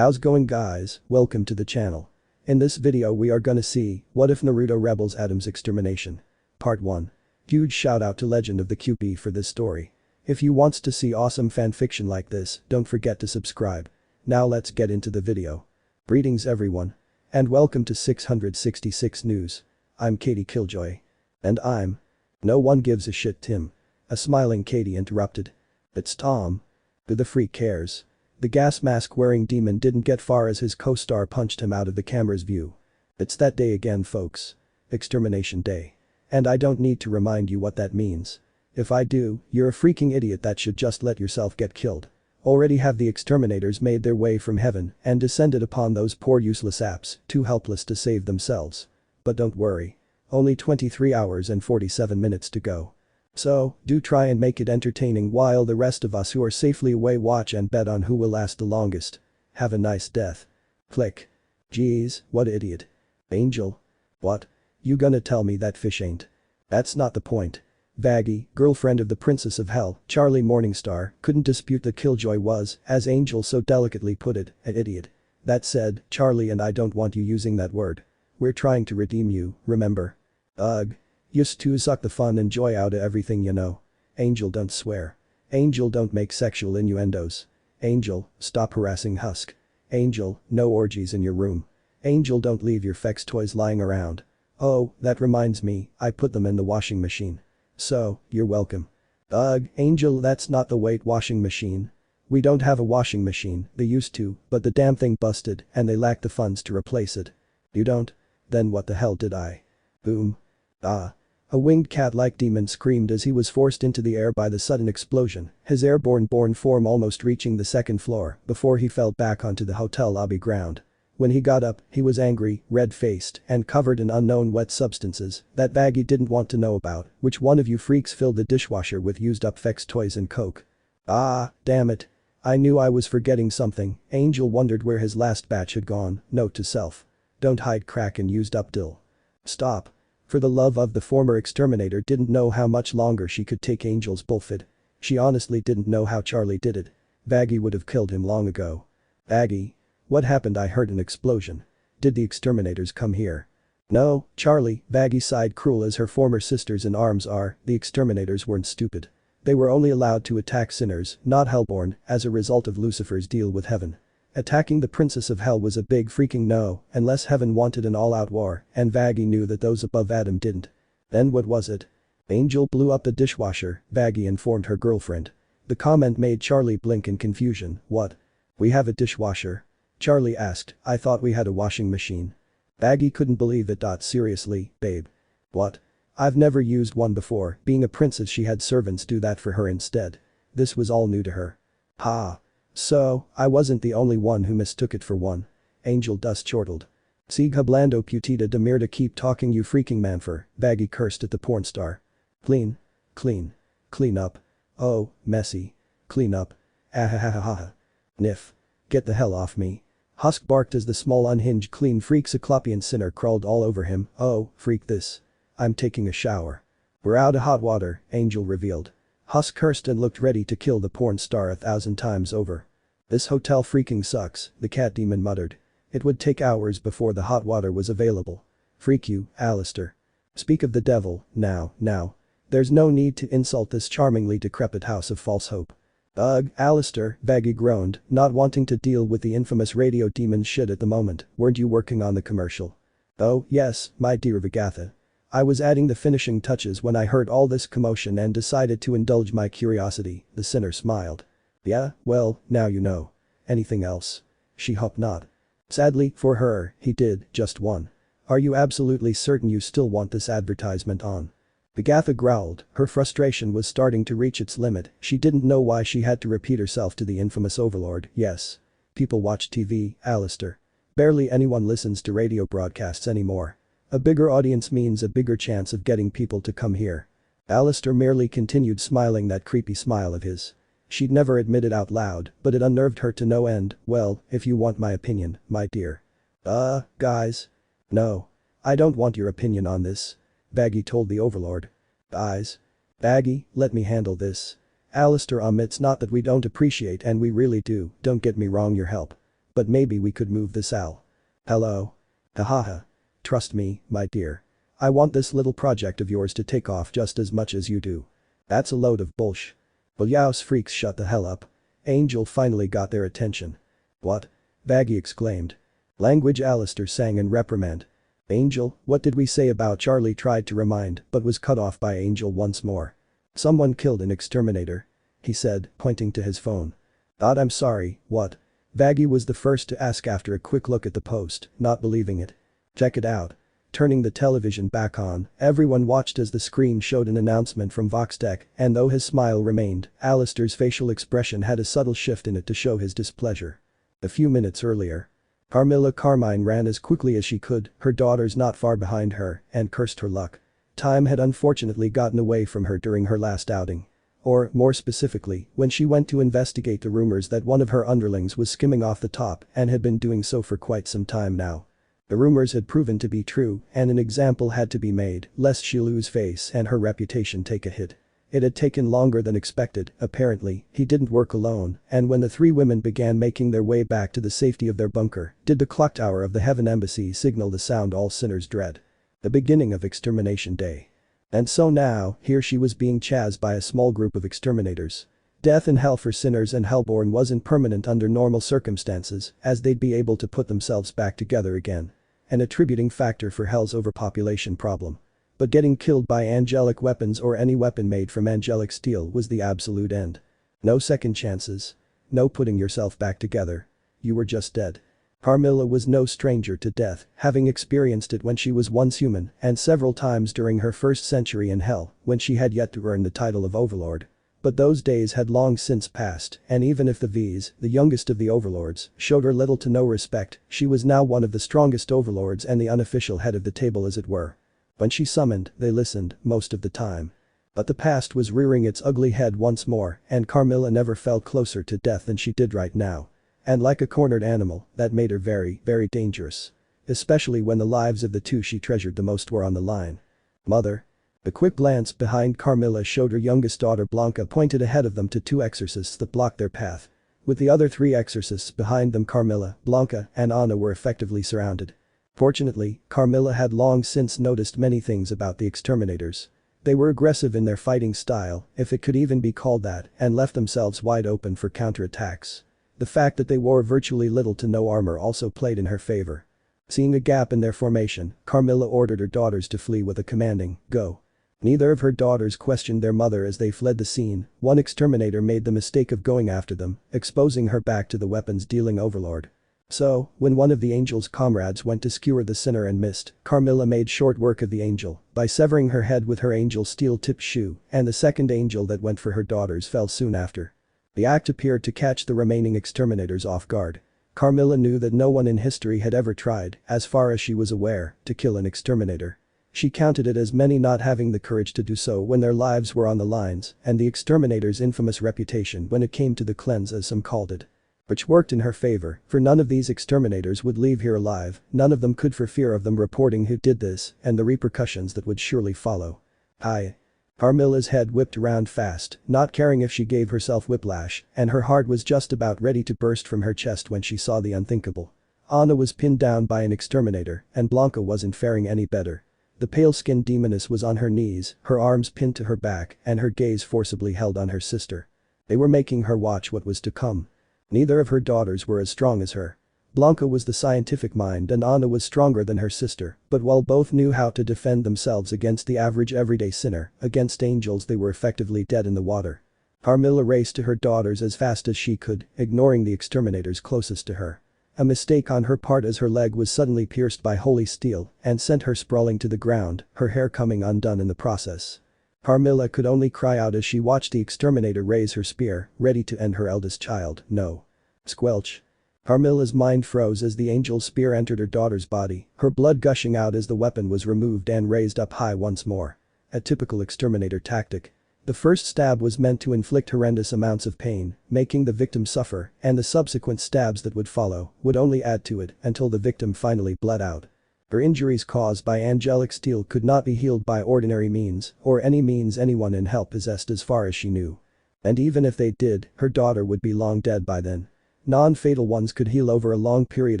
How's going guys, welcome to the channel. In this video we are gonna see, what if Naruto rebels Adam's extermination. Part 1. Huge shout out to Legend of the Kyuubi for this story. If you wants to see awesome fanfiction like this, don't forget to subscribe. Now let's get into the video. Greetings everyone. And welcome to 666 News. I'm Katie Killjoy. And I'm. No one gives a shit Tim. A smiling Katie interrupted. It's Tom. Who the freak cares? The gas mask wearing demon didn't get far as his co-star punched him out of the camera's view. It's that day again folks. Extermination Day. And I don't need to remind you what that means. If I do, you're a freaking idiot that should just let yourself get killed. Already have the exterminators made their way from heaven and descended upon those poor useless apes, too helpless to save themselves. But don't worry. Only 23 hours and 47 minutes to go. So, do try and make it entertaining while the rest of us who are safely away watch and bet on who will last the longest. Have a nice death. Click. Jeez, what idiot. Angel. What? You gonna tell me that fish ain't? That's not the point. Vaggie, girlfriend of the Princess of Hell, Charlie Morningstar, couldn't dispute that Killjoy was, as Angel so delicately put it, an idiot. That said, Charlie and I don't want you using that word. We're trying to redeem you, remember? Ugh. Used to suck the fun and joy out of everything you know. Angel don't swear. Angel don't make sexual innuendos. Angel, stop harassing Husk. Angel, no orgies in your room. Angel don't leave your sex toys lying around. Oh, that reminds me, I put them in the washing machine. So, you're welcome. Ugh, Angel that's not the weight washing machine. We don't have a washing machine, they used to, but the damn thing busted and they lack the funds to replace it. You don't? Then what the hell did I? Boom. Ah. A winged cat-like demon screamed as he was forced into the air by the sudden explosion, his airborne form almost reaching the second floor before he fell back onto the hotel lobby ground. When he got up, he was angry, red-faced, and covered in unknown wet substances that Vaggie didn't want to know about. Which one of you freaks filled the dishwasher with used-up sex toys and coke? Ah, damn it. I knew I was forgetting something. Angel wondered where his last batch had gone. Note to self. Don't hide crack and used-up dill. Stop. For the love of the former exterminator didn't know how much longer she could take Angel's bullshit. She honestly didn't know how Charlie did it. Vaggie would have killed him long ago. Vaggie? What happened? I heard an explosion. Did the exterminators come here? No, Charlie, Vaggie sighed. Cruel as her former sisters in arms are, the exterminators weren't stupid. They were only allowed to attack sinners, not hellborn, as a result of Lucifer's deal with heaven. Attacking the Princess of Hell was a big freaking no, unless heaven wanted an all-out war, and Vaggie knew that those above Adam didn't. Then what was it? Angel blew up the dishwasher, Vaggie informed her girlfriend. The comment made Charlie blink in confusion. What? We have a dishwasher? Charlie asked, I thought we had a washing machine. Vaggie couldn't believe it. Seriously, babe. What? I've never used one before. Being a princess she had servants do that for her instead. This was all new to her. Ha. So, I wasn't the only one who mistook it for one. Angel dust chortled. Sigue hablando putita de mierda, keep talking you freaking manfer, Vaggie cursed at the porn star. Clean. Clean. Clean up. Oh, messy. Clean up. Ahahahaha. Niff. Get the hell off me. Husk barked as the small unhinged clean freak cyclopean sinner crawled all over him. Oh, freak this. I'm taking a shower. We're out of hot water, Angel revealed. Husk cursed and looked ready to kill the porn star 1,000 times over. This hotel freaking sucks, the cat demon muttered. It would take hours before the hot water was available. Freak you, Alistair. Speak of the devil, now. There's no need to insult this charmingly decrepit house of false hope. Ugh, Alistair, Vaggie groaned, not wanting to deal with the infamous radio demon shit at the moment. Weren't you working on the commercial? Oh, yes, my dear Vagatha. I was adding the finishing touches when I heard all this commotion and decided to indulge my curiosity, the sinner smiled. Yeah, well, now you know. Anything else? She hoped not. Sadly, for her, he did, just one. Are you absolutely certain you still want this advertisement on? Vagatha growled, her frustration was starting to reach its limit. She didn't know why she had to repeat herself to the infamous overlord. Yes. People watch TV, Alistair. Barely anyone listens to radio broadcasts anymore. A bigger audience means a bigger chance of getting people to come here. Alistair merely continued smiling that creepy smile of his. She'd never admit it out loud, but it unnerved her to no end. Well, if you want my opinion, my dear. Guys. No. I don't want your opinion on this. Vaggie told the overlord. Guys. Vaggie, let me handle this. Alistair, it's not that we don't appreciate and we really do, don't get me wrong, your help. But maybe we could move this Al. Hello? Hahaha. Trust me, my dear. I want this little project of yours to take off just as much as you do. That's a load of bullsh. Will yaos freaks shut the hell up? Angel finally got their attention. What? Baggy exclaimed. Language Alistair sang in reprimand. Angel, what did we say about Charlie tried to remind but was cut off by Angel once more. Someone killed an exterminator. He said, pointing to his phone. I'm sorry, what? Baggy was the first to ask after a quick look at the post, not believing it. Check it out. Turning the television back on, everyone watched as the screen showed an announcement from Voxtech, and though his smile remained, Alistair's facial expression had a subtle shift in it to show his displeasure. A few minutes earlier. Carmilla Carmine ran as quickly as she could, her daughters not far behind her, and cursed her luck. Time had unfortunately gotten away from her during her last outing. Or, more specifically, when she went to investigate the rumors that one of her underlings was skimming off the top and had been doing so for quite some time now. The rumors had proven to be true, and an example had to be made, lest she lose face and her reputation take a hit. It had taken longer than expected, apparently, he didn't work alone, and when the three women began making their way back to the safety of their bunker, did the clock tower of the Heaven Embassy signal the sound all sinners dread. The beginning of Extermination Day. And so now, here she was being chased by a small group of exterminators. Death in hell for sinners and Hellborn wasn't permanent under normal circumstances, as they'd be able to put themselves back together again. An attributing factor for hell's overpopulation problem. But getting killed by angelic weapons or any weapon made from angelic steel was the absolute end. No second chances. No putting yourself back together. You were just dead. Carmilla was no stranger to death, having experienced it when she was once human and several times during her first century in hell when she had yet to earn the title of Overlord. But those days had long since passed, and even if the V's, the youngest of the overlords, showed her little to no respect, she was now one of the strongest overlords and the unofficial head of the table as it were. When she summoned, they listened, most of the time. But the past was rearing its ugly head once more, and Carmilla never felt closer to death than she did right now. And like a cornered animal, that made her very, very dangerous. Especially when the lives of the two she treasured the most were on the line. Mother. A quick glance behind Carmilla showed her youngest daughter Blanca pointed ahead of them to two exorcists that blocked their path. With the other three exorcists behind them, Carmilla, Blanca, and Anna were effectively surrounded. Fortunately, Carmilla had long since noticed many things about the exterminators. They were aggressive in their fighting style, if it could even be called that, and left themselves wide open for counterattacks. The fact that they wore virtually little to no armor also played in her favor. Seeing a gap in their formation, Carmilla ordered her daughters to flee with a commanding, "Go." Neither of her daughters questioned their mother as they fled the scene. One exterminator made the mistake of going after them, exposing her back to the weapons-dealing overlord. So, when one of the angel's comrades went to skewer the sinner and missed, Carmilla made short work of the angel by severing her head with her angel steel-tipped shoe, and the second angel that went for her daughters fell soon after. The act appeared to catch the remaining exterminators off guard. Carmilla knew that no one in history had ever tried, as far as she was aware, to kill an exterminator. She counted it as many not having the courage to do so when their lives were on the lines, and the exterminator's infamous reputation when it came to the cleanse as some called it. Which worked in her favor, for none of these exterminators would leave here alive, none of them could for fear of them reporting who did this and the repercussions that would surely follow. Hi. Carmilla's head whipped around fast, not caring if she gave herself whiplash, and her heart was just about ready to burst from her chest when she saw the unthinkable. Anna was pinned down by an exterminator, and Blanca wasn't faring any better. The pale-skinned demoness was on her knees, her arms pinned to her back, and her gaze forcibly held on her sister. They were making her watch what was to come. Neither of her daughters were as strong as her. Blanca was the scientific mind and Anna was stronger than her sister, but while both knew how to defend themselves against the average everyday sinner, against angels they were effectively dead in the water. Carmilla raced to her daughters as fast as she could, ignoring the exterminators closest to her. A mistake on her part as her leg was suddenly pierced by holy steel and sent her sprawling to the ground, her hair coming undone in the process. Carmilla could only cry out as she watched the exterminator raise her spear, ready to end her eldest child. No. Squelch. Carmilla's mind froze as the angel's spear entered her daughter's body, her blood gushing out as the weapon was removed and raised up high once more. A typical exterminator tactic. The first stab was meant to inflict horrendous amounts of pain, making the victim suffer, and the subsequent stabs that would follow would only add to it until the victim finally bled out. Her injuries caused by angelic steel could not be healed by ordinary means or any means anyone in hell possessed as far as she knew. And even if they did, her daughter would be long dead by then. Non-fatal ones could heal over a long period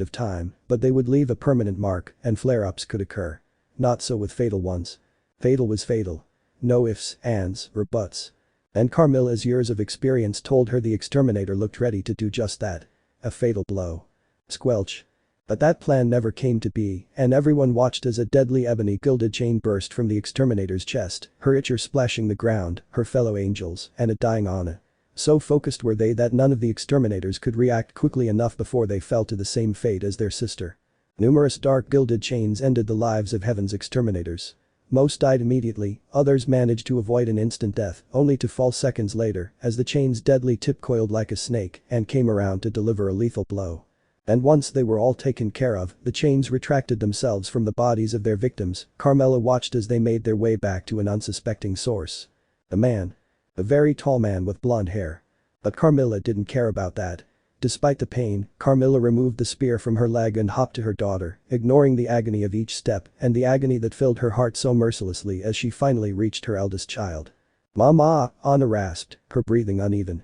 of time, but they would leave a permanent mark and flare-ups could occur. Not so with fatal ones. Fatal was fatal. No ifs, ands, or buts. And Carmilla's years of experience told her the exterminator looked ready to do just that. A fatal blow. Squelch. But that plan never came to be, and everyone watched as a deadly ebony gilded chain burst from the exterminator's chest, her itcher splashing the ground, her fellow angels, and a dying Anna. So focused were they that none of the exterminators could react quickly enough before they fell to the same fate as their sister. Numerous dark gilded chains ended the lives of heaven's exterminators. Most died immediately, others managed to avoid an instant death, only to fall seconds later as the chain's deadly tip coiled like a snake and came around to deliver a lethal blow. And once they were all taken care of, the chains retracted themselves from the bodies of their victims. Carmilla watched as they made their way back to an unsuspecting source. A man. A very tall man with blonde hair. But Carmilla didn't care about that. Despite the pain, Carmilla removed the spear from her leg and hopped to her daughter, ignoring the agony of each step and the agony that filled her heart so mercilessly as she finally reached her eldest child. "Mama," Anna rasped, her breathing uneven.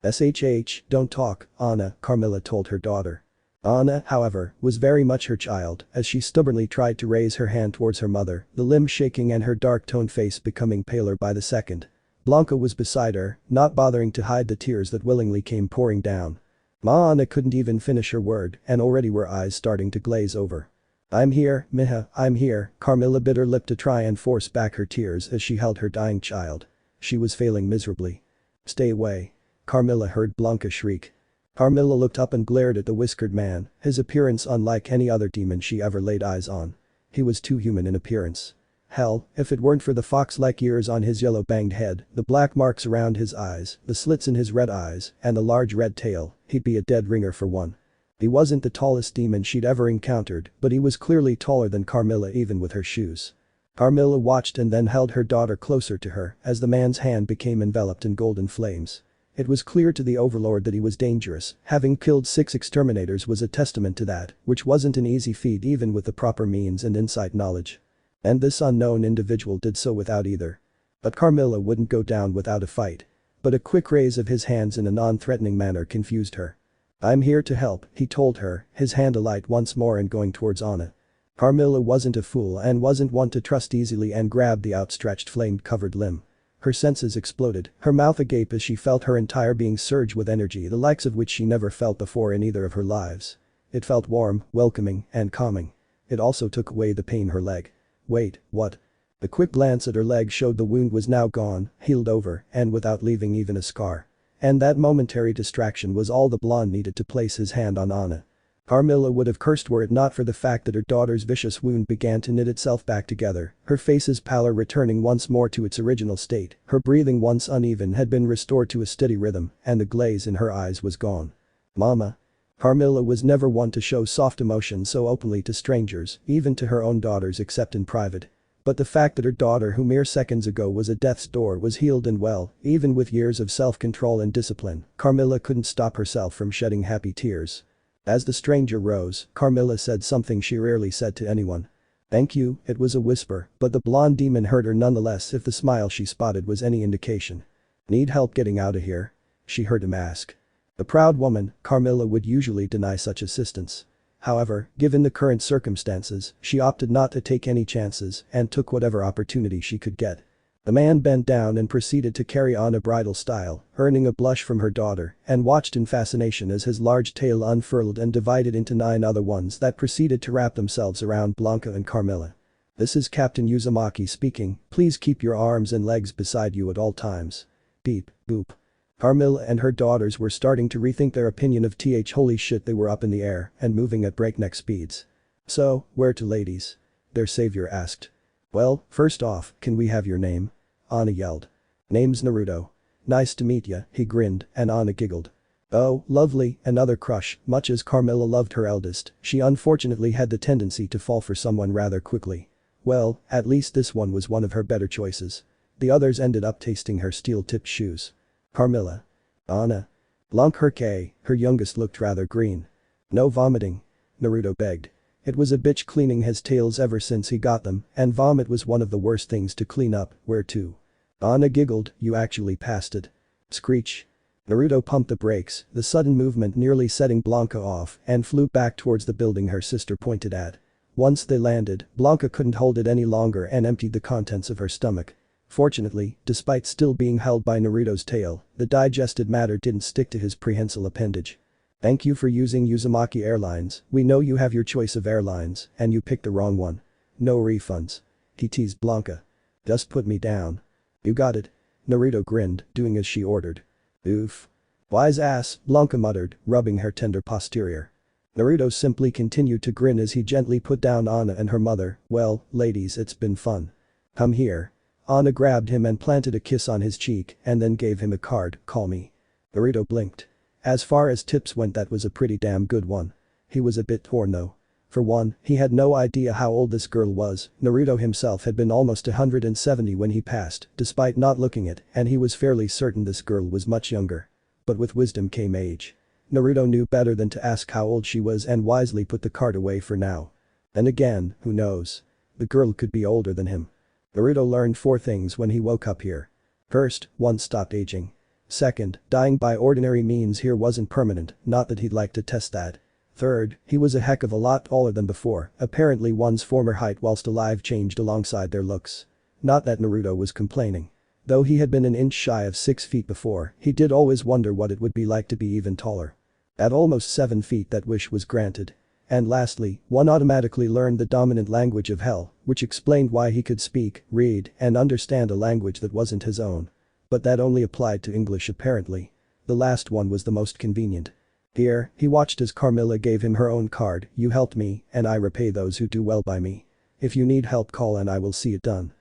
"Shh, don't talk, Anna," Carmilla told her daughter. Anna, however, was very much her child as she stubbornly tried to raise her hand towards her mother, the limbs shaking and her dark-toned face becoming paler by the second. Blanca was beside her, not bothering to hide the tears that willingly came pouring down. Anna couldn't even finish her word and already were eyes starting to glaze over. "I'm here, Miha, I'm here," Carmilla bit her lip to try and force back her tears as she held her dying child. She was failing miserably. "Stay away." Carmilla heard Blanca shriek. Carmilla looked up and glared at the whiskered man, his appearance unlike any other demon she ever laid eyes on. He was too human in appearance. Hell, if it weren't for the fox-like ears on his yellow banged head, the black marks around his eyes, the slits in his red eyes, and the large red tail, he'd be a dead ringer for one. He wasn't the tallest demon she'd ever encountered, but he was clearly taller than Carmilla even with her shoes. Carmilla watched and then held her daughter closer to her as the man's hand became enveloped in golden flames. It was clear to the overlord that he was dangerous, having killed 6 exterminators was a testament to that, which wasn't an easy feat even with the proper means and inside knowledge. And this unknown individual did so without either. But Carmilla wouldn't go down without a fight. But a quick raise of his hands in a non-threatening manner confused her. "I'm here to help," he told her, his hand alight once more and going towards Anna. Carmilla wasn't a fool and wasn't one to trust easily and grabbed the outstretched flame-covered limb. Her senses exploded, her mouth agape as she felt her entire being surge with energy the likes of which she never felt before in either of her lives. It felt warm, welcoming, and calming. It also took away the pain in her leg. Wait, what? The quick glance at her leg showed the wound was now gone, healed over, and without leaving even a scar. And that momentary distraction was all the blonde needed to place his hand on Anna. Carmilla would have cursed were it not for the fact that her daughter's vicious wound began to knit itself back together, her face's pallor returning once more to its original state, her breathing once uneven had been restored to a steady rhythm, and the glaze in her eyes was gone. "Mama." Carmilla was never one to show soft emotion so openly to strangers, even to her own daughters except in private. But the fact that her daughter who mere seconds ago was at death's door was healed and well, even with years of self-control and discipline, Carmilla couldn't stop herself from shedding happy tears. As the stranger rose, Carmilla said something she rarely said to anyone. "Thank you," it was a whisper, but the blonde demon heard her nonetheless if the smile she spotted was any indication. "Need help getting out of here?" she heard him ask. A proud woman, Carmilla would usually deny such assistance. However, given the current circumstances, she opted not to take any chances and took whatever opportunity she could get. The man bent down and proceeded to carry on a bridal style, earning a blush from her daughter, and watched in fascination as his large tail unfurled and divided into 9 other ones that proceeded to wrap themselves around Blanca and Carmilla. "This is Captain Uzumaki speaking, please keep your arms and legs beside you at all times." Beep, boop. Carmilla and her daughters were starting to rethink their opinion of holy shit they were up in the air and moving at breakneck speeds. "So, where to ladies?" their savior asked. "Well, first off, can we have your name?" Anna yelled. "Name's Naruto." "Nice to meet ya," he grinned, and Anna giggled. "Oh, lovely, another crush." Much as Carmilla loved her eldest, she unfortunately had the tendency to fall for someone rather quickly. Well, at least this one was one of her better choices. The others ended up tasting her steel-tipped shoes. "Carmilla." "Anna." "Lunk her K," her youngest looked rather green. "No vomiting," Naruto begged. It was a bitch cleaning his tails ever since he got them, and vomit was one of the worst things to clean up, where to? Anna giggled, "You actually passed it." Screech. Naruto pumped the brakes, the sudden movement nearly setting Blanca off and flew back towards the building her sister pointed at. Once they landed, Blanca couldn't hold it any longer and emptied the contents of her stomach. Fortunately, despite still being held by Naruto's tail, the digested matter didn't stick to his prehensile appendage. Thank you for using Uzumaki Airlines, we know you have your choice of airlines, and you picked the wrong one. No refunds. He teased Blanca. Just put me down. You got it. Naruto grinned, doing as she ordered. Oof. Wise ass, Blanca muttered, rubbing her tender posterior. Naruto simply continued to grin as he gently put down Anna and her mother. Well, ladies, it's been fun. Come here. Anna grabbed him and planted a kiss on his cheek and then gave him a card, call me. Naruto blinked. As far as tips went, that was a pretty damn good one. He was a bit torn though. For one, he had no idea how old this girl was. Naruto himself had been almost 170 when he passed, despite not looking it, and he was fairly certain this girl was much younger. But with wisdom came age. Naruto knew better than to ask how old she was and wisely put the card away for now. Then again, who knows? The girl could be older than him. Naruto learned 4 things when he woke up here. First, one stopped aging. Second, dying by ordinary means here wasn't permanent, not that he'd like to test that. Third, he was a heck of a lot taller than before, apparently one's former height whilst alive changed alongside their looks. Not that Naruto was complaining. Though he had been an inch shy of 6 feet before, he did always wonder what it would be like to be even taller. At almost 7 feet that wish was granted. And lastly, one automatically learned the dominant language of hell, which explained why he could speak, read, and understand a language that wasn't his own. But that only applied to English apparently. The last one was the most convenient. Here, he watched as Carmilla gave him her own card, you helped me, and I repay those who do well by me. If you need help call and I will see it done.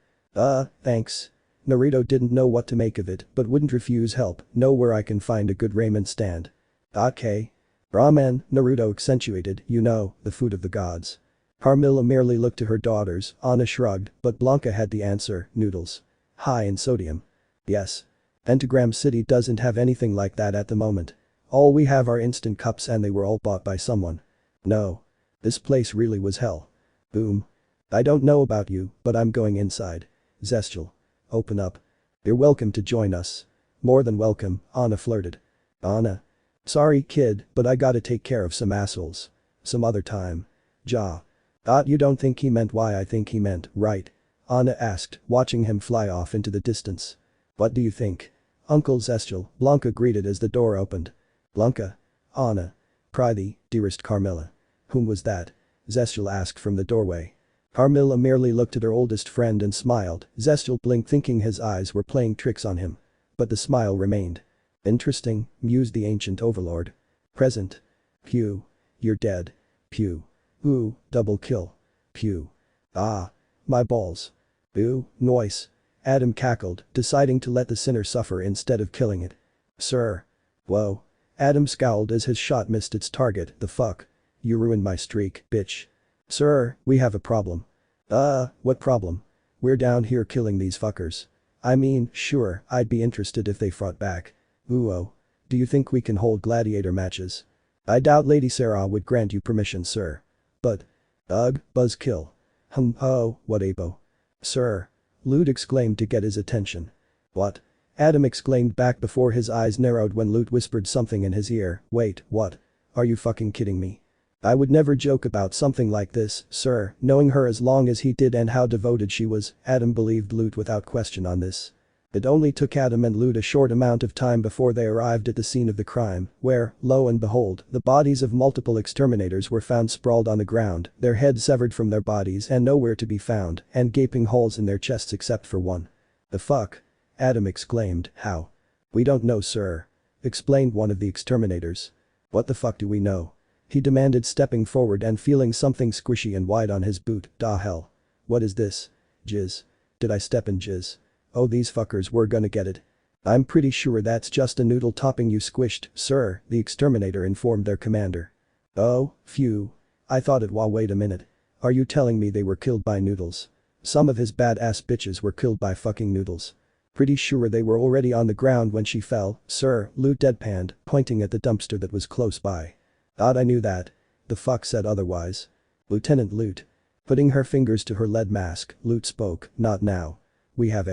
Thanks. Naruto didn't know what to make of it, but wouldn't refuse help, know where I can find a good ramen stand. Okay. Ramen, Naruto accentuated, you know, the food of the gods. Carmilla merely looked to her daughters, Anna shrugged, but Blanca had the answer, noodles. High in sodium. Yes. Pentagram City doesn't have anything like that at the moment. All we have are instant cups and they were all bought by someone. No. This place really was hell. Boom. I don't know about you, but I'm going inside. Zestial. Open up. You're welcome to join us. More than welcome, Anna flirted. Anna. Sorry kid, but I gotta take care of some assholes. Some other time. Ja. You don't think he meant why I think he meant, right? Anna asked, watching him fly off into the distance. What do you think? Uncle Zestial, Blanca greeted as the door opened. Blanca. Anna. Prithee, dearest Carmilla. Whom was that? Zestial asked from the doorway. Carmilla merely looked at her oldest friend and smiled, Zestial blinked thinking his eyes were playing tricks on him. But the smile remained. Interesting, mused the ancient overlord. Present. Pew. You're dead. Pew. Ooh, double kill. Pew. Ah. My balls. Ooh, noise. Adam cackled, deciding to let the sinner suffer instead of killing it. Sir. Whoa. Adam scowled as his shot missed its target, the fuck. You ruined my streak, bitch. Sir, we have a problem. What problem? We're down here killing these fuckers. I mean, sure, I'd be interested if they fought back. Ooh-oh. Do you think we can hold gladiator matches? I doubt Lady Sarah would grant you permission, sir. But. Buzzkill. Oh, what abo. Sir. Lute exclaimed to get his attention. What? Adam exclaimed back before his eyes narrowed when Lute whispered something in his ear, wait, what? Are you fucking kidding me? I would never joke about something like this, sir, knowing her as long as he did and how devoted she was, Adam believed Lute without question on this. It only took Adam and Lute a short amount of time before they arrived at the scene of the crime, where, lo and behold, the bodies of multiple exterminators were found sprawled on the ground, their heads severed from their bodies and nowhere to be found, and gaping holes in their chests except for one. The fuck? Adam exclaimed, how? We don't know, sir. Explained one of the exterminators. What the fuck do we know? He demanded, stepping forward and feeling something squishy and wide on his boot. Da hell. What is this? Jizz. Did I step in jizz? Oh, these fuckers were gonna get it. I'm pretty sure that's just a noodle topping you squished, sir, the exterminator informed their commander. Oh, phew. I thought it. Wait a minute. Are you telling me they were killed by noodles? Some of his badass bitches were killed by fucking noodles. Pretty sure they were already on the ground when she fell, sir, Lute deadpanned, pointing at the dumpster that was close by. I knew that. The fuck said otherwise? Lieutenant Lute. Putting her fingers to her lead mask, Lute spoke, not now. We have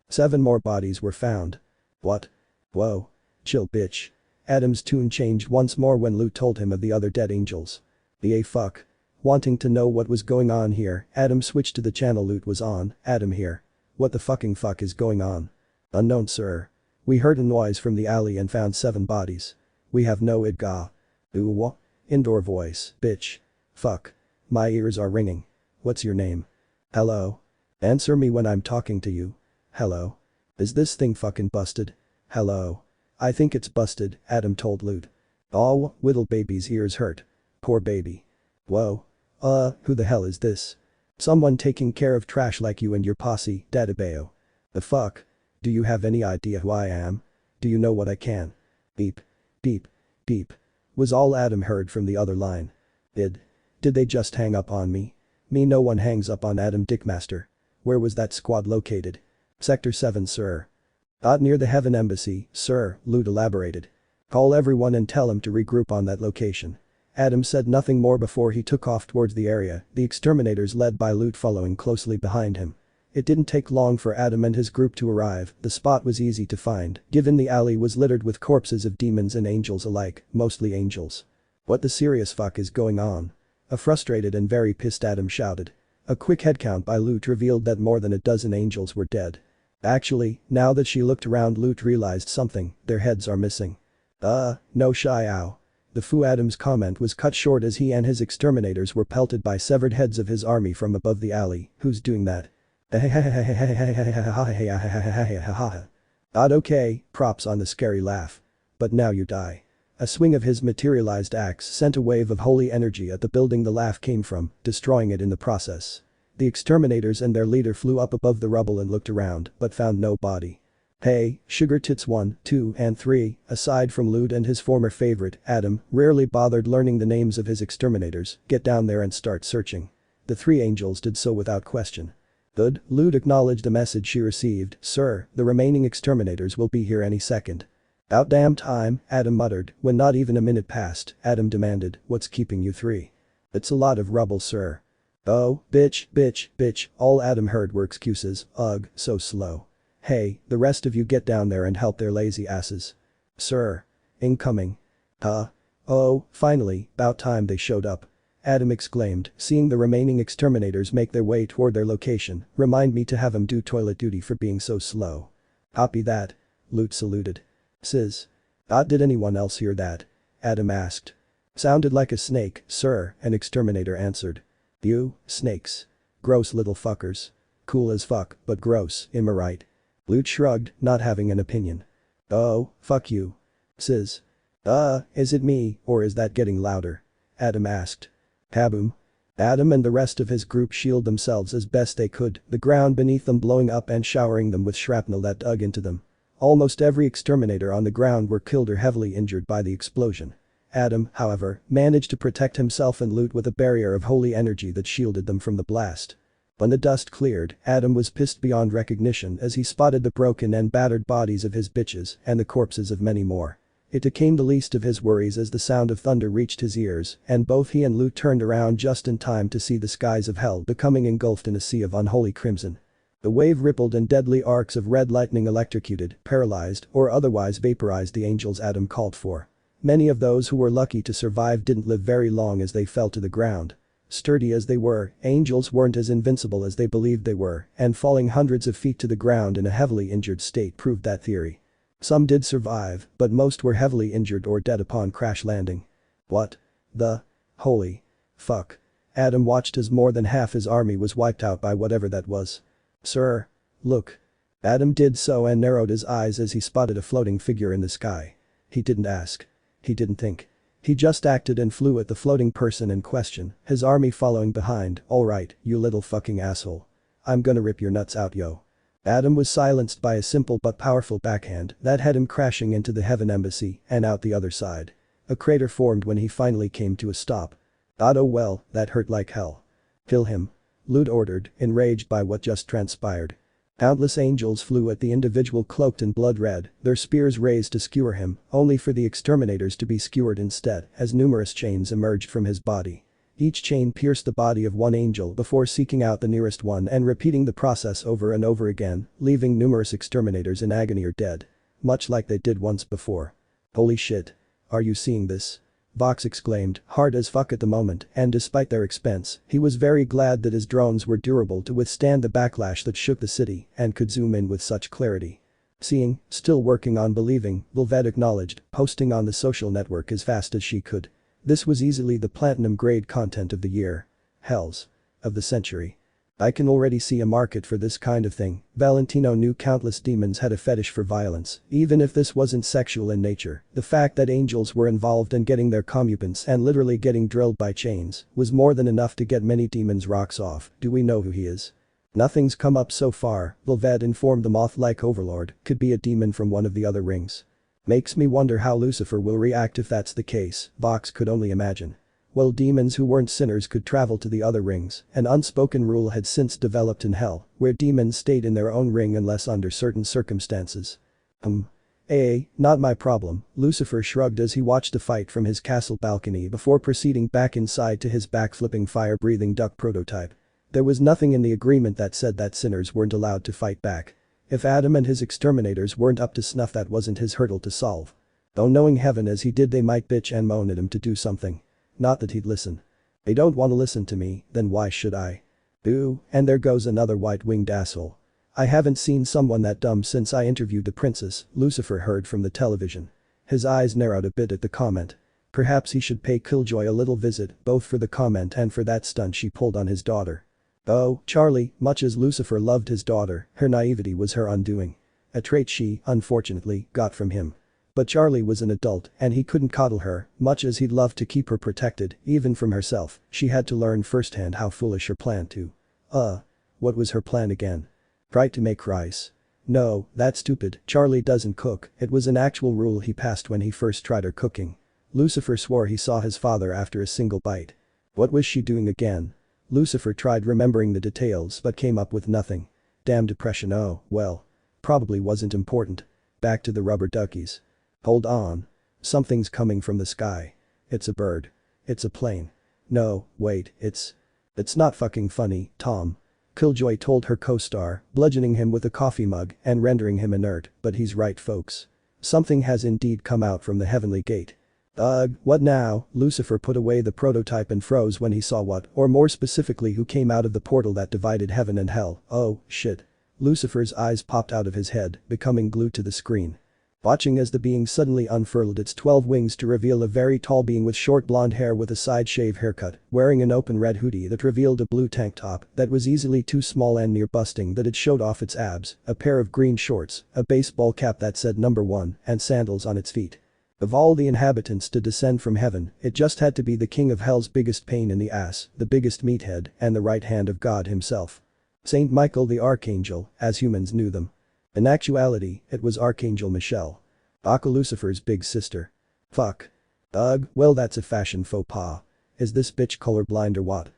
7 more bodies were found. What? Whoa. Chill bitch. Adam's tune changed once more when Loot told him of the other dead angels. The fuck. Wanting to know what was going on here, Adam switched to the channel Loot was on. Adam here. What the fucking fuck is going on? Unknown sir. We heard a noise from the alley and found 7 bodies. We have no idga. Ooh what? Indoor voice, bitch. Fuck. My ears are ringing. What's your name? Hello? Answer me when I'm talking to you. Hello? Is this thing fucking busted? Hello? I think it's busted, Adam told Loot. Oh, little baby's ears hurt. Poor baby. Whoa. Who the hell is this? Someone taking care of trash like you and your posse, Dadabeo. The fuck? Do you have any idea who I am? Do you know what I can? Beep. Beep. Beep. Was all Adam heard from the other line. Did they just hang up on me? Me no one hangs up on Adam Dickmaster. Where was that squad located? Sector 7 sir. Out near the Heaven Embassy, sir, Loot elaborated. Call everyone and tell them to regroup on that location. Adam said nothing more before he took off towards the area, the exterminators led by Loot following closely behind him. It didn't take long for Adam and his group to arrive, the spot was easy to find, given the alley was littered with corpses of demons and angels alike, mostly angels. What the serious fuck is going on? A frustrated and very pissed Adam shouted. A quick headcount by Loot revealed that more than a dozen angels were dead. Actually, now that she looked around Loot realized something, their heads are missing. No shy ow. The Fu Adam's comment was cut short as he and his exterminators were pelted by severed heads of his army from above the alley. Who's doing that? Odd okay, props on the scary laugh. But now you die. A swing of his materialized axe sent a wave of holy energy at the building the laugh came from, destroying it in the process. The exterminators and their leader flew up above the rubble and looked around, but found no body. Hey, Sugar Tits 1, 2 and 3, aside from Loot and his former favorite, Adam, rarely bothered learning the names of his exterminators, get down there and start searching. The 3 angels did so without question. Good, Loot acknowledged the message she received, sir, the remaining exterminators will be here any second. About damn time, Adam muttered, when not even a minute passed, Adam demanded, what's keeping you 3? It's a lot of rubble sir. Oh, bitch, all Adam heard were excuses, ugh, so slow. Hey, the rest of you get down there and help their lazy asses. Sir. Incoming. Huh? Oh, finally, about time they showed up. Adam exclaimed, seeing the remaining exterminators make their way toward their location, remind me to have him do toilet duty for being so slow. Copy that. Loot saluted. Sis. Did anyone else hear that? Adam asked. Sounded like a snake, sir, an exterminator answered. You, snakes. Gross little fuckers. Cool as fuck, but gross, am I right? Loot shrugged, not having an opinion. Oh, fuck you. Sis. Is it me, or is that getting louder? Adam asked. Kaboom. Adam and the rest of his group shielded themselves as best they could, the ground beneath them blowing up and showering them with shrapnel that dug into them. Almost every exterminator on the ground were killed or heavily injured by the explosion. Adam, however, managed to protect himself and Loot with a barrier of holy energy that shielded them from the blast. When the dust cleared, Adam was pissed beyond recognition as he spotted the broken and battered bodies of his bitches and the corpses of many more. It became the least of his worries as the sound of thunder reached his ears, and both he and Loot turned around just in time to see the skies of hell becoming engulfed in a sea of unholy crimson. The wave rippled and deadly arcs of red lightning electrocuted, paralyzed, or otherwise vaporized the angels Adam called for. Many of those who were lucky to survive didn't live very long as they fell to the ground. Sturdy as they were, angels weren't as invincible as they believed they were, and falling hundreds of feet to the ground in a heavily injured state proved that theory. Some did survive, but most were heavily injured or dead upon crash landing. What the holy fuck? Adam watched as more than half his army was wiped out by whatever that was. Sir. Look. Adam did so and narrowed his eyes as he spotted a floating figure in the sky. He didn't ask. He didn't think. He just acted and flew at the floating person in question, his army following behind. Alright, you little fucking asshole. I'm gonna rip your nuts out yo. Adam was silenced by a simple but powerful backhand that had him crashing into the Heaven Embassy and out the other side. A crater formed when he finally came to a stop. Oh well, that hurt like hell. Kill him. Loot ordered, enraged by what just transpired. Countless angels flew at the individual cloaked in blood red, their spears raised to skewer him, only for the exterminators to be skewered instead as numerous chains emerged from his body. Each chain pierced the body of one angel before seeking out the nearest one and repeating the process over and over again, leaving numerous exterminators in agony or dead. much like they did once before. Holy shit. Are you seeing this? Vox exclaimed, hard as fuck at the moment, and despite their expense, he was very glad that his drones were durable to withstand the backlash that shook the city and could zoom in with such clarity. Seeing, still working on believing, Volvet acknowledged, posting on the social network as fast as she could. This was easily the platinum grade content of the year. Hells. Of the century. I can already see a market for this kind of thing. Valentino knew countless demons had a fetish for violence, even if this wasn't sexual in nature. The fact that angels were involved in getting their comeuppance and literally getting drilled by chains was more than enough to get many demons' rocks off. Do we know who he is? Nothing's come up so far, Volvet informed the moth-like overlord, could be a demon from one of the other rings. Makes me wonder how Lucifer will react if that's the case, Vox could only imagine. Well, demons who weren't sinners could travel to the other rings, an unspoken rule had since developed in hell, where demons stayed in their own ring unless under certain circumstances. Not my problem, Lucifer shrugged as he watched the fight from his castle balcony before proceeding back inside to his backflipping fire-breathing duck prototype. There was nothing in the agreement that said that sinners weren't allowed to fight back. If Adam and his exterminators weren't up to snuff, that wasn't his hurdle to solve. Though knowing heaven as he did, they might bitch and moan at him to do something. Not that he'd listen. They don't want to listen to me, then why should I? Ooh, and there goes another white-winged asshole. I haven't seen someone that dumb since I interviewed the princess, Lucifer heard from the television. His eyes narrowed a bit at the comment. Perhaps he should pay Killjoy a little visit, both for the comment and for that stunt she pulled on his daughter. Oh, Charlie, much as Lucifer loved his daughter, her naivety was her undoing. A trait she, unfortunately, got from him. But Charlie was an adult and he couldn't coddle her, much as he'd love to keep her protected, even from herself. She had to learn firsthand how foolish her plan to. What was her plan again? Try to make rice. No, that's stupid, Charlie doesn't cook, it was an actual rule he passed when he first tried her cooking. Lucifer swore he saw his father after a single bite. What was she doing again? Lucifer tried remembering the details but came up with nothing. Damn depression, oh, well. Probably wasn't important. Back to the rubber duckies. Hold on. Something's coming from the sky. It's a bird. It's a plane. No, wait, it's not fucking funny, Tom. Killjoy told her co-star, bludgeoning him with a coffee mug and rendering him inert, but he's right folks. Something has indeed come out from the heavenly gate. Ugh, what now? Lucifer put away the prototype and froze when he saw what, or more specifically who came out of the portal that divided heaven and hell. Oh, shit. Lucifer's eyes popped out of his head, becoming glued to the screen. Watching as the being suddenly unfurled its 12 wings to reveal a very tall being with short blonde hair with a side shave haircut, wearing an open red hoodie that revealed a blue tank top that was easily too small and near busting that it showed off its abs, a pair of green shorts, a baseball cap that said number 1, and sandals on its feet. Of all the inhabitants to descend from heaven, it just had to be the king of hell's biggest pain in the ass, the biggest meathead, and the right hand of God himself. Saint Michael the Archangel, as humans knew them. In actuality, it was Archangel Michelle. Aka Lucifer's big sister. Fuck. Ugh, well that's a fashion faux pas. Is this bitch colorblind or what?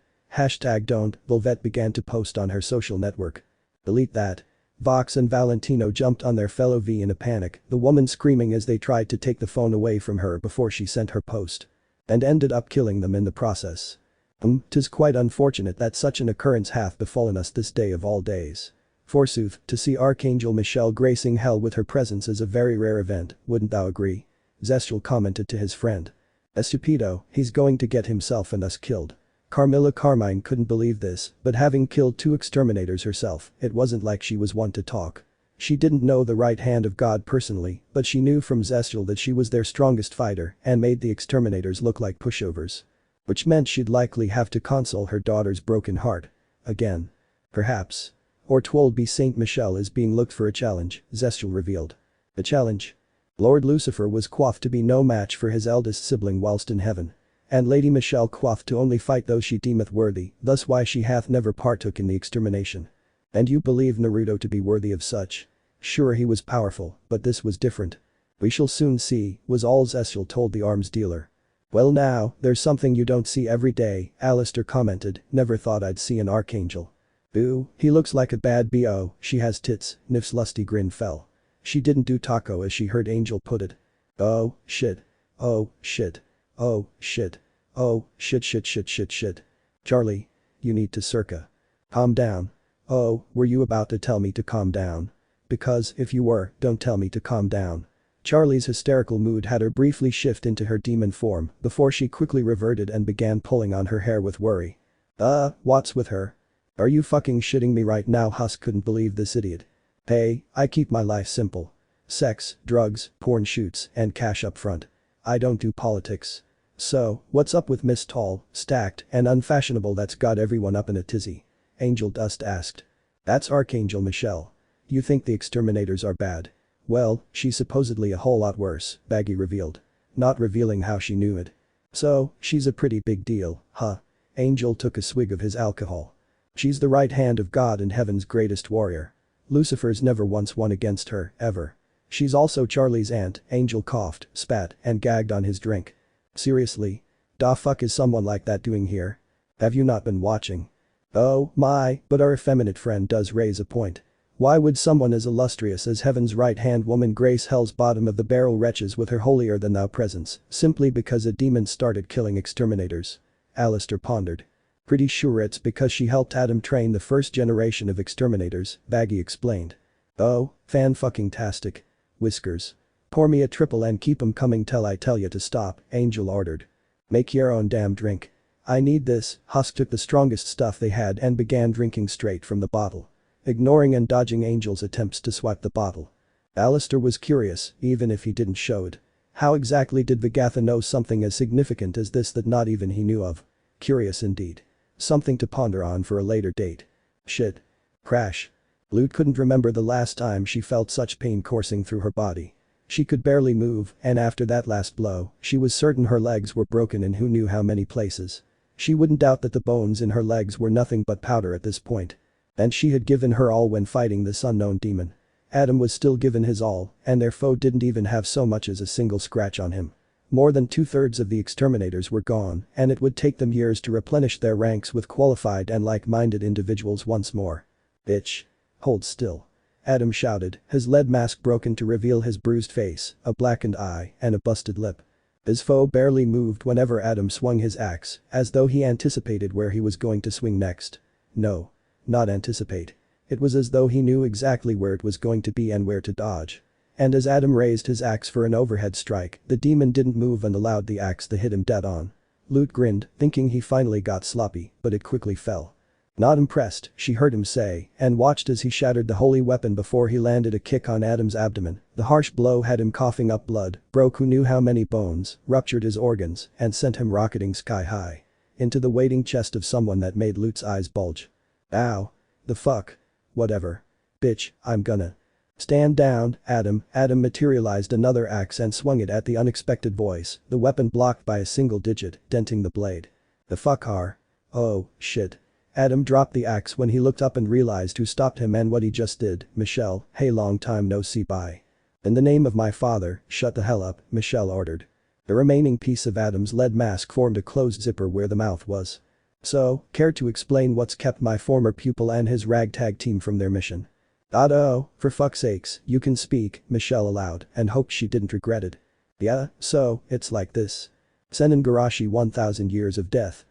#don't, Volvet began to post on her social network. Delete that. Vox and Valentino jumped on their fellow V in a panic, the woman screaming as they tried to take the phone away from her before she sent her post. And ended up killing them in the process. 'Tis quite unfortunate that such an occurrence hath befallen us this day of all days. Forsooth, to see Archangel Michelle gracing hell with her presence is a very rare event, wouldn't thou agree? Zestial commented to his friend. Estupido, he's going to get himself and us killed. Carmilla Carmine couldn't believe this, but having killed 2 exterminators herself, it wasn't like she was one to talk. She didn't know the right hand of God personally, but she knew from Zestial that she was their strongest fighter and made the exterminators look like pushovers. Which meant she'd likely have to console her daughter's broken heart. Again. Perhaps. Or 'twill be Saint Michelle is being looked for a challenge, Zestial revealed. A challenge? Lord Lucifer was quaffed to be no match for his eldest sibling whilst in heaven. And Lady Michelle quaffed to only fight those she deemeth worthy, thus why she hath never partook in the extermination. And you believe Naruto to be worthy of such? Sure he was powerful, but this was different. We shall soon see, was all Zestial told the arms dealer. Well now, there's something you don't see every day, Alistair commented, never thought I'd see an archangel. Boo, he looks like a bad BO, she has tits, Nif's lusty grin fell. She didn't do taco as she heard Angel put it. Oh, shit. Oh, shit. Oh, shit. Oh, shit. Charlie. You need to circa. Calm down. Oh, were you about to tell me to calm down? Because, if you were, don't tell me to calm down. Charlie's hysterical mood had her briefly shift into her demon form before she quickly reverted and began pulling on her hair with worry. What's with her? Are you fucking shitting me right now? Husk couldn't believe this idiot. Hey, I keep my life simple. Sex, drugs, porn shoots, and cash up front. I don't do politics. So, what's up with Miss Tall, stacked, and unfashionable that's got everyone up in a tizzy? Angel Dust asked. That's Archangel Michelle. You think the exterminators are bad? Well, she's supposedly a whole lot worse, Baggy revealed. Not revealing how she knew it. So, she's a pretty big deal, huh? Angel took a swig of his alcohol. She's the right hand of God and heaven's greatest warrior. Lucifer's never once won against her, ever. She's also Charlie's aunt. Angel coughed, spat, and gagged on his drink. Seriously? Da fuck is someone like that doing here? Have you not been watching? Oh my, but our effeminate friend does raise a point. Why would someone as illustrious as heaven's right-hand woman grace hell's bottom of the barrel wretches with her holier-than-thou presence, simply because a demon started killing exterminators? Alistair pondered. Pretty sure it's because she helped Adam train the first generation of exterminators, Baggy explained. Oh, fan-fucking-tastic. Whiskers. Pour me a triple and keep 'em coming till I tell you to stop, Angel ordered. Make your own damn drink. I need this. Husk took the strongest stuff they had and began drinking straight from the bottle. Ignoring and dodging Angel's attempts to swipe the bottle. Alistair was curious, even if he didn't show it. How exactly did Vagatha know something as significant as this that not even he knew of? Curious indeed. Something to ponder on for a later date. Shit. Crash. Lute couldn't remember the last time she felt such pain coursing through her body. She could barely move, and after that last blow, she was certain her legs were broken in who knew how many places. She wouldn't doubt that the bones in her legs were nothing but powder at this point. And she had given her all when fighting this unknown demon. Adam was still given his all, and their foe didn't even have so much as a single scratch on him. More than 2/3 of the exterminators were gone, and it would take them years to replenish their ranks with qualified and like-minded individuals once more. Bitch. Hold still. Adam shouted, his lead mask broken to reveal his bruised face, a blackened eye, and a busted lip. His foe barely moved whenever Adam swung his axe, as though he anticipated where he was going to swing next. No. Not anticipate. It was as though he knew exactly where it was going to be and where to dodge. And as Adam raised his axe for an overhead strike, the demon didn't move and allowed the axe to hit him dead on. Lute grinned, thinking he finally got sloppy, but it quickly fell. Not impressed, she heard him say, and watched as he shattered the holy weapon before he landed a kick on Adam's abdomen. The harsh blow had him coughing up blood, broke who knew how many bones, ruptured his organs, and sent him rocketing sky high. Into the waiting chest of someone that made Lute's eyes bulge. Ow. The fuck. Whatever. Bitch, I'm gonna. Stand down, Adam. Adam materialized another axe and swung it at the unexpected voice, the weapon blocked by a single digit, denting the blade. The fuck are? Oh, shit. Adam dropped the axe when he looked up and realized who stopped him and what he just did. Michelle, hey, long time no see, bye. In the name of my father, shut the hell up, Michelle ordered. The remaining piece of Adam's lead mask formed a closed zipper where the mouth was. So, care to explain what's kept my former pupil and his ragtag team from their mission? Oh, for fuck's sakes, you can speak, Michelle allowed, and hoped she didn't regret it. Yeah, so, it's like this. Senin Garashi 1000 years of death.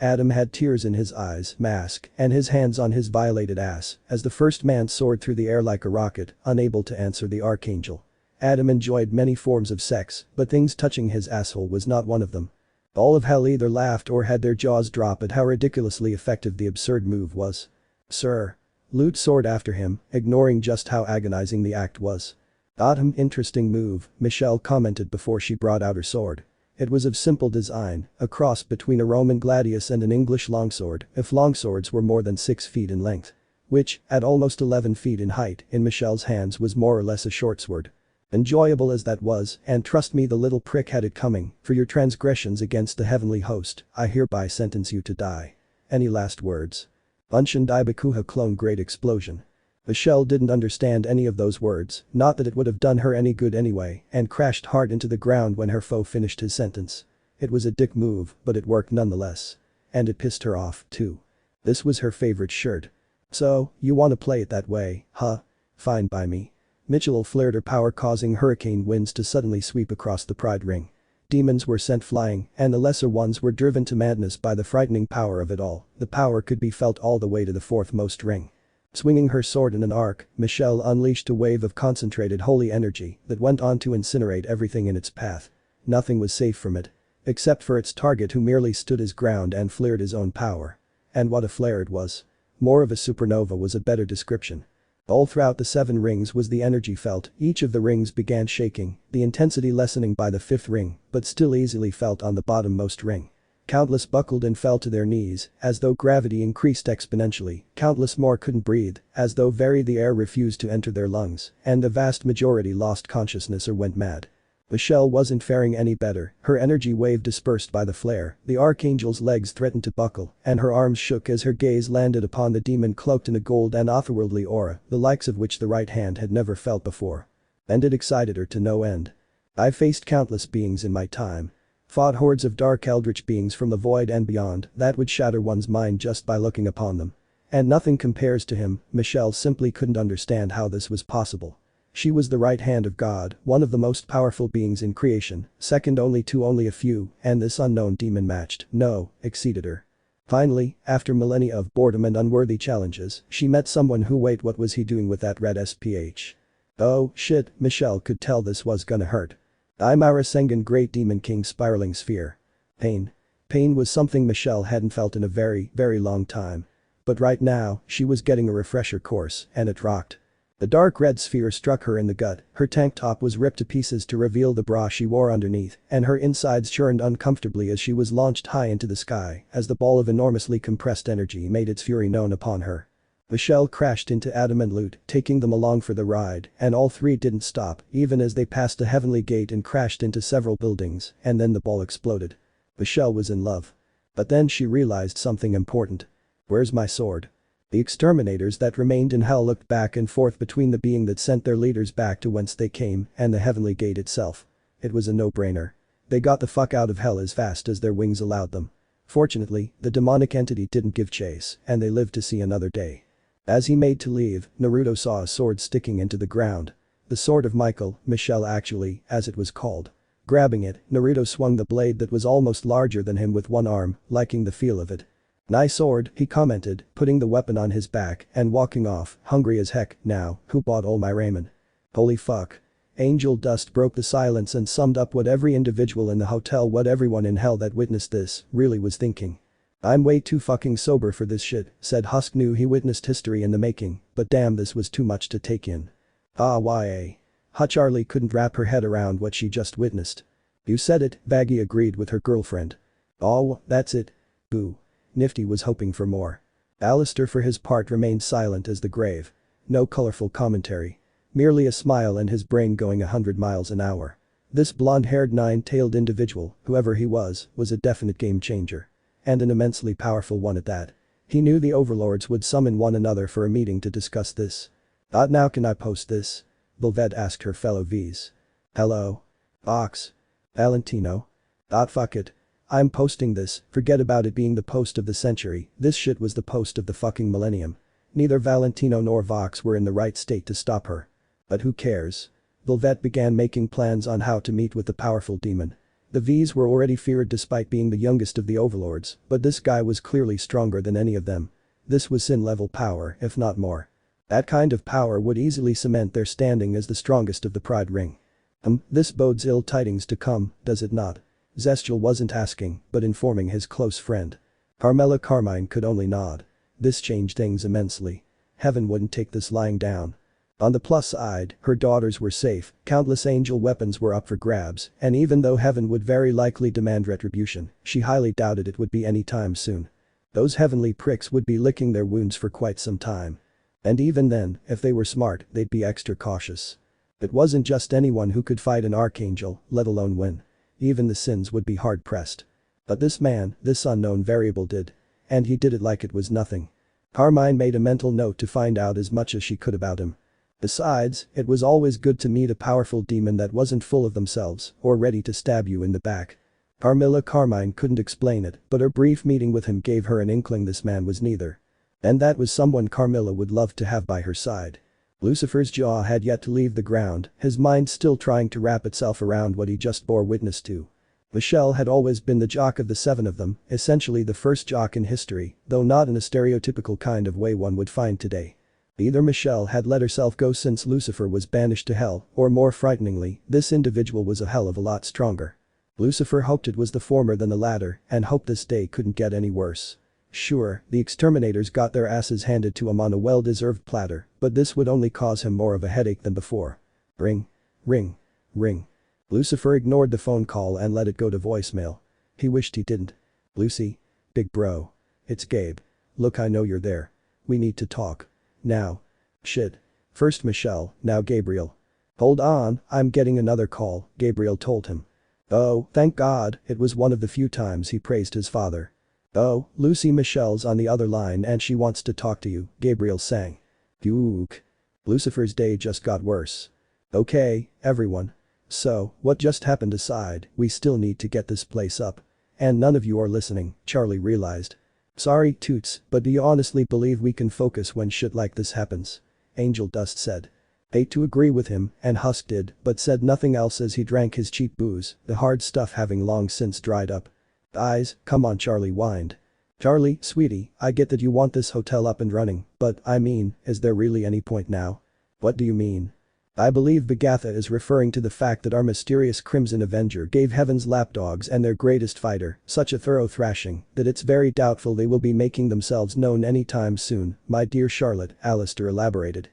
Adam had tears in his eyes, mask, and his hands on his violated ass, as the first man soared through the air like a rocket, unable to answer the archangel. Adam enjoyed many forms of sex, but things touching his asshole was not one of them. All of hell either laughed or had their jaws drop at how ridiculously effective the absurd move was. Sir. Lute soared after him, ignoring just how agonizing the act was. Interesting move, Michelle commented before she brought out her sword. It was of simple design, a cross between a Roman gladius and an English longsword, if longswords were more than 6 feet in length. Which, at almost 11 feet in height, in Michelle's hands was more or less a short sword. Enjoyable as that was, and trust me the little prick had it coming, for your transgressions against the heavenly host, I hereby sentence you to die. Any last words? Bunshin Daibakuha clone great explosion. Michelle didn't understand any of those words, not that it would have done her any good anyway, and crashed hard into the ground when her foe finished his sentence. It was a dick move, but it worked nonetheless. And it pissed her off, too. This was her favorite shirt. So, you wanna play it that way, huh? Fine by me. Mitchell flared her power causing hurricane winds to suddenly sweep across the Pride Ring. Demons were sent flying, and the lesser ones were driven to madness by the frightening power of it all. The power could be felt all the way to the fourth most ring. Swinging her sword in an arc, Michelle unleashed a wave of concentrated holy energy that went on to incinerate everything in its path. Nothing was safe from it. Except for its target, who merely stood his ground and flared his own power. And what a flare it was. More of a supernova was a better description. All throughout the 7 rings was the energy felt. Each of the rings began shaking, the intensity lessening by the 5th ring, but still easily felt on the bottommost ring. Countless buckled and fell to their knees, as though gravity increased exponentially. Countless more couldn't breathe, as though the air refused to enter their lungs, and the vast majority lost consciousness or went mad. Michelle wasn't faring any better, her energy wave dispersed by the flare, the Archangel's legs threatened to buckle, and her arms shook as her gaze landed upon the demon cloaked in a gold and otherworldly aura, the likes of which the right hand had never felt before. And it excited her to no end. "I've faced countless beings in my time. Fought hordes of dark eldritch beings from the void and beyond that would shatter one's mind just by looking upon them. And nothing compares to him." Michelle simply couldn't understand how this was possible. She was the right hand of God, one of the most powerful beings in creation, second only to a few, and this unknown demon exceeded her. Finally, after millennia of boredom and unworthy challenges, she met someone who what was he doing with that red SPH? Oh, shit, Michelle could tell this was gonna hurt. I'm Arasengan Great Demon King Spiraling Sphere. Pain. Pain was something Michelle hadn't felt in a very, very long time. But right now, she was getting a refresher course, and it rocked. The dark red sphere struck her in the gut, her tank top was ripped to pieces to reveal the bra she wore underneath, and her insides churned uncomfortably as she was launched high into the sky as the ball of enormously compressed energy made its fury known upon her. Michelle crashed into Adam and Lute, taking them along for the ride, and all 3 didn't stop even as they passed a heavenly gate and crashed into several buildings, and then the ball exploded. Michelle was in love. But then she realized something important. Where's my sword? The exterminators that remained in hell looked back and forth between the being that sent their leaders back to whence they came and the heavenly gate itself. It was a no-brainer. They got the fuck out of hell as fast as their wings allowed them. Fortunately, the demonic entity didn't give chase, and they lived to see another day. As he made to leave, Naruto saw a sword sticking into the ground. The sword of Michelle actually, as it was called. Grabbing it, Naruto swung the blade that was almost larger than him with one arm, liking the feel of it. "Nice sword," he commented, putting the weapon on his back and walking off, hungry as heck. "Now, who bought all my ramen?" Holy fuck. Angel dust broke the silence and summed up what every individual in the hotel, what everyone in hell that witnessed this, really was thinking. "I'm way too fucking sober for this shit," said Husk. Knew he witnessed history in the making, but damn, this was too much to take in. Charlie couldn't wrap her head around what she just witnessed. "You said it," Baggy agreed with her girlfriend. "Oh, that's it. Boo." Nifty was hoping for more. Alistair for his part remained silent as the grave. No colorful commentary. Merely a smile and his brain going 100 miles an hour. This blonde-haired 9-tailed individual, whoever he was a definite game changer. And an immensely powerful one at that. He knew the overlords would summon one another for a meeting to discuss this. Now can I post this?" Volvet asked her fellow Vs. "Hello? Ox? Valentino? Fuck it. I'm posting this, forget about it being the post of the century, this shit was the post of the fucking millennium." Neither Valentino nor Vox were in the right state to stop her. But who cares? Volvet began making plans on how to meet with the powerful demon. The Vs were already feared despite being the youngest of the overlords, but this guy was clearly stronger than any of them. This was sin-level power, if not more. That kind of power would easily cement their standing as the strongest of the Pride Ring. This bodes ill tidings to come, does it not? Zestial wasn't asking, but informing his close friend. Carmela Carmine could only nod. This changed things immensely. Heaven wouldn't take this lying down. On the plus side, her daughters were safe, countless angel weapons were up for grabs, and even though Heaven would very likely demand retribution, she highly doubted it would be any time soon. Those heavenly pricks would be licking their wounds for quite some time. And even then, if they were smart, they'd be extra cautious. It wasn't just anyone who could fight an archangel, let alone win. Even the sins would be hard-pressed. But this man, this unknown variable did. And he did it like it was nothing. Carmine made a mental note to find out as much as she could about him. Besides, it was always good to meet a powerful demon that wasn't full of themselves or ready to stab you in the back. Carmilla Carmine couldn't explain it, but her brief meeting with him gave her an inkling this man was neither. And that was someone Carmilla would love to have by her side. Lucifer's jaw had yet to leave the ground, his mind still trying to wrap itself around what he just bore witness to. Michelle had always been the jock of the 7 of them, essentially the first jock in history, though not in a stereotypical kind of way one would find today. Either Michelle had let herself go since Lucifer was banished to hell, or more frighteningly, this individual was a hell of a lot stronger. Lucifer hoped it was the former than the latter and hoped this day couldn't get any worse. Sure, the exterminators got their asses handed to him on a well-deserved platter, but this would only cause him more of a headache than before. Ring. Ring. Ring. Lucifer ignored the phone call and let it go to voicemail. He wished he didn't. Lucy? Big bro. It's Gabe. Look, I know you're there. We need to talk. Now. Shit. First Michelle, now Gabriel. Hold on, I'm getting another call, Gabriel told him. Oh, thank God, it was one of the few times he praised his father. Oh, Lucy, Michelle's on the other line and she wants to talk to you, Gabriel sang. Yuck. Lucifer's day just got worse. Okay, everyone. So, what just happened aside, we still need to get this place up. And none of you are listening, Charlie realized. Sorry, Toots, but do you honestly believe we can focus when shit like this happens? Angel Dust said. Hate to agree with him, and Husk did, but said nothing else as he drank his cheap booze, the hard stuff having long since dried up. Eyes, come on, Charlie whined. Charlie, sweetie, I get that you want this hotel up and running, but I mean, is there really any point now? What do you mean? I believe Bagatha is referring to the fact that our mysterious Crimson Avenger gave Heaven's lapdogs and their greatest fighter such a thorough thrashing that it's very doubtful they will be making themselves known anytime soon, my dear Charlotte, Alistair elaborated.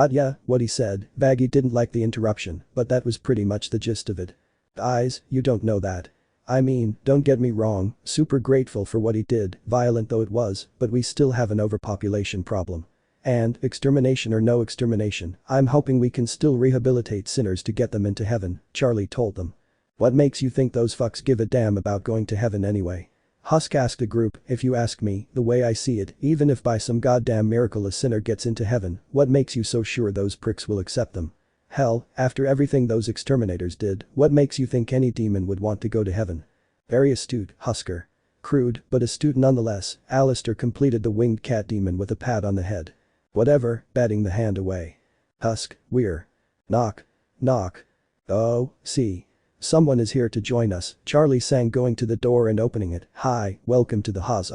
Yeah, what he said, Baggy didn't like the interruption, but that was pretty much the gist of it. Eyes, you don't know that. I mean, don't get me wrong, super grateful for what he did, violent though it was, but we still have an overpopulation problem. And, extermination or no extermination, I'm hoping we can still rehabilitate sinners to get them into heaven, Charlie told them. What makes you think those fucks give a damn about going to heaven anyway? Husk asked the group, if you ask me, the way I see it, even if by some goddamn miracle a sinner gets into heaven, what makes you so sure those pricks will accept them? Hell, after everything those exterminators did, what makes you think any demon would want to go to heaven? Very astute, Husker. Crude, but astute nonetheless, Alistair completed the winged cat demon with a pat on the head. Whatever, batting the hand away. Husk, we're. Knock. Knock. Oh, see. Someone is here to join us, Charlie sang going to the door and opening it. Hi, welcome to the Haas.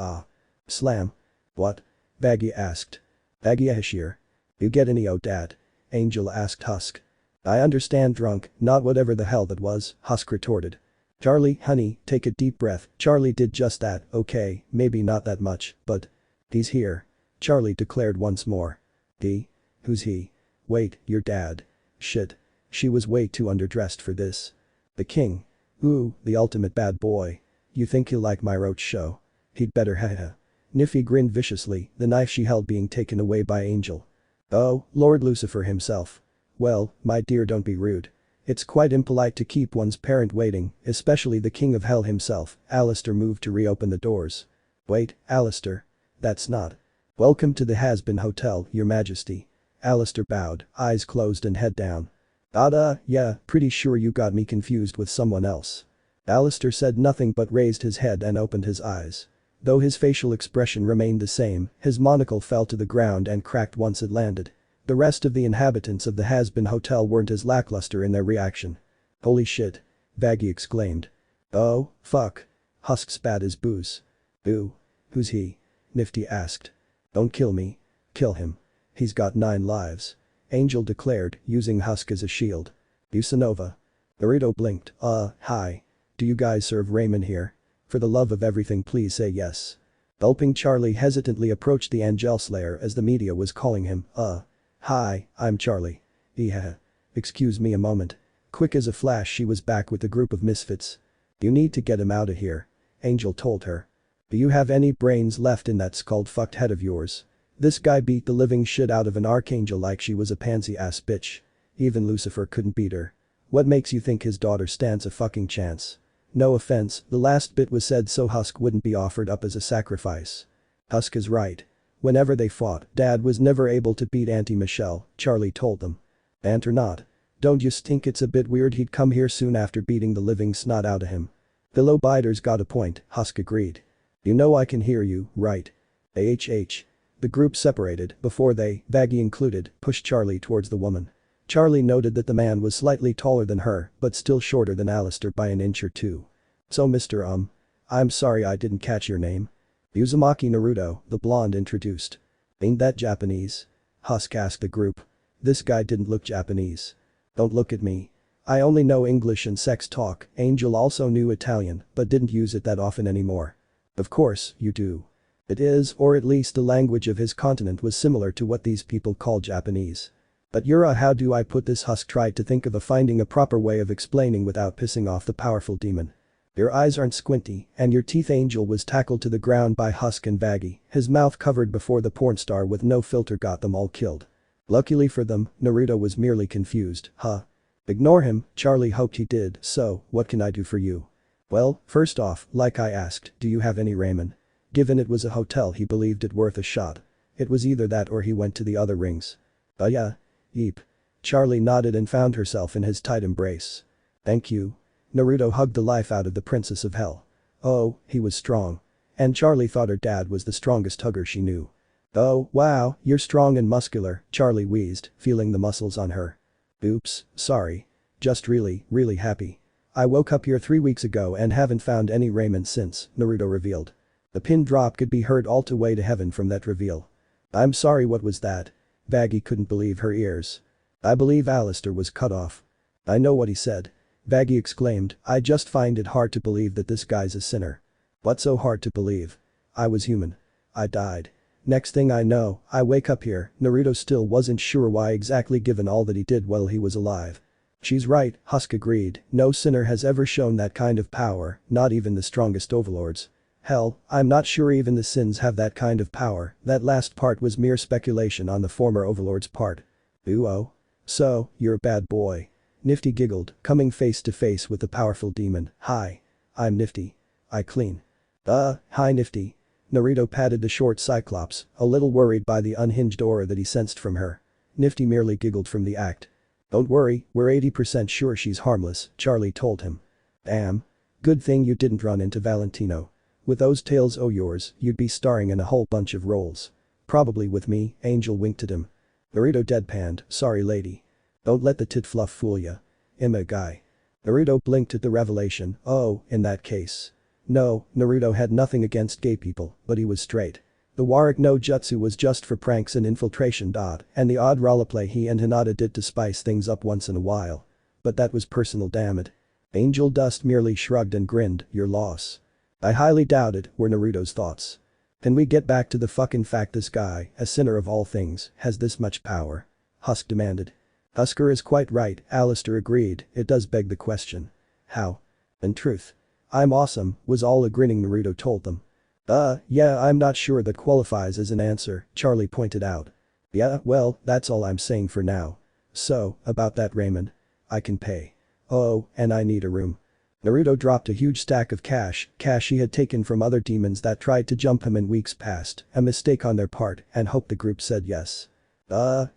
Slam. What? Baggy asked. Baggy Ahashir. You get any dat? Angel asked Husk. I understand drunk, not whatever the hell that was, Husk retorted. Charlie, honey, take a deep breath, Charlie did just that, okay, maybe not that much, but. He's here. Charlie declared once more. He? Who's he? Wait, your dad. Shit. She was way too underdressed for this. The king. Ooh, the ultimate bad boy. You think he'll like my roach show? He'd better haha. Niffy grinned viciously, the knife she held being taken away by Angel. Oh, Lord Lucifer himself. Well, my dear, don't be rude. It's quite impolite to keep one's parent waiting, especially the king of hell himself. Alistair moved to reopen the doors. Wait, Alistair. That's not. Welcome to the Has-Been-Hotel, your majesty. Alistair bowed, eyes closed and head down. Yeah, pretty sure you got me confused with someone else. Alistair said nothing but raised his head and opened his eyes. Though his facial expression remained the same, his monocle fell to the ground and cracked once it landed. The rest of the inhabitants of the Has-Been-Hotel weren't as lackluster in their reaction. Holy shit. Baggy exclaimed. Oh, fuck. Husk spat his booze. Ooh. Who's he? Nifty asked. Don't kill me. Kill him. He's got 9 lives. Angel declared, using Husk as a shield. Usanova. Naruto blinked. Hi. Do you guys serve ramen here? For the love of everything please say yes. Gulping, Charlie hesitantly approached the Angel Slayer as the media was calling him. Hi, I'm Charlie. Yeah. Excuse me a moment. Quick as a flash she was back with the group of misfits. You need to get him out of here. Angel told her. Do you have any brains left in that skulled fucked head of yours? This guy beat the living shit out of an archangel like she was a pansy ass bitch. Even Lucifer couldn't beat her. What makes you think his daughter stands a fucking chance? No offense, the last bit was said so Husk wouldn't be offered up as a sacrifice. Husk is right. Whenever they fought, Dad was never able to beat Auntie Michelle, Charlie told them. Aunt or not. Don't you think it's a bit weird he'd come here soon after beating the living snot out of him? The low biters got a point, Husk agreed. You know I can hear you, right? AHH. The group separated before they, Baggy included, pushed Charlie towards the woman. Charlie noted that the man was slightly taller than her, but still shorter than Alistair by an inch or two. So Mr. I'm sorry I didn't catch your name. Uzumaki Naruto, the blonde introduced. Ain't that Japanese? Husk asked the group. This guy didn't look Japanese. Don't look at me. I only know English and sex talk. Angel also knew Italian, but didn't use it that often anymore. Of course, you do. It is, or at least the language of his continent was similar to what these people call Japanese. But Yura, how do I put this? Husk tried to think of finding a proper way of explaining without pissing off the powerful demon. Your eyes aren't squinty, and your teeth. Angel was tackled to the ground by Husk and Baggy, his mouth covered before the porn star with no filter got them all killed. Luckily for them, Naruto was merely confused. Huh? Ignore him, Charlie hoped he did. So, what can I do for you? Well, first off, like I asked, do you have any ramen? Given it was a hotel, he believed it worth a shot. It was either that or he went to the other rings. Yeah. Yeep. Charlie nodded and found herself in his tight embrace. Thank you. Naruto hugged the life out of the Princess of Hell. Oh, he was strong. And Charlie thought her dad was the strongest hugger she knew. Oh, wow, you're strong and muscular, Charlie wheezed, feeling the muscles on her. Oops, sorry. Just really, really happy. I woke up here 3 weeks ago and haven't found any ramen since, Naruto revealed. The pin drop could be heard all the way to heaven from that reveal. I'm sorry, what was that? Baggy couldn't believe her ears. I believe Alistair was cut off. I know what he said. Baggy exclaimed, I just find it hard to believe that this guy's a sinner. What's so hard to believe? I was human. I died. Next thing I know, I wake up here. Naruto still wasn't sure why exactly given all that he did while he was alive. She's right, Husk agreed, no sinner has ever shown that kind of power, not even the strongest overlords. Hell, I'm not sure even the Sins have that kind of power. That last part was mere speculation on the former overlord's part. Ooh-oh. So, you're a bad boy. Nifty giggled, coming face to face with the powerful demon. Hi. I'm Nifty. I clean. Hi Nifty. Naruto patted the short cyclops, a little worried by the unhinged aura that he sensed from her. Nifty merely giggled from the act. Don't worry, we're 80% sure she's harmless, Charlie told him. Damn. Good thing you didn't run into Valentino. With those tails o' yours, you'd be starring in a whole bunch of roles. Probably with me, Angel winked at him. Naruto deadpanned, sorry lady. Don't let the tit fluff fool ya. I'm a guy. Naruto blinked at the revelation. Oh, in that case. No, Naruto had nothing against gay people, but he was straight. The Warwick no Jutsu was just for pranks and infiltration. And the odd roleplay he and Hinata did to spice things up once in a while. But that was personal, damn it. Angel Dust merely shrugged and grinned, your loss. I highly doubt it, were Naruto's thoughts. Can we get back to the fucking fact this guy, a sinner of all things, has this much power? Husk demanded. Husker is quite right, Alistair agreed, it does beg the question. How? In truth. I'm awesome, was all a grinning Naruto told them. Yeah, I'm not sure that qualifies as an answer, Charlie pointed out. Yeah, well, that's all I'm saying for now. So, about that ramen. I can pay. Oh, and I need a room. Naruto dropped a huge stack of cash he had taken from other demons that tried to jump him in weeks past, a mistake on their part, and hoped the group said yes.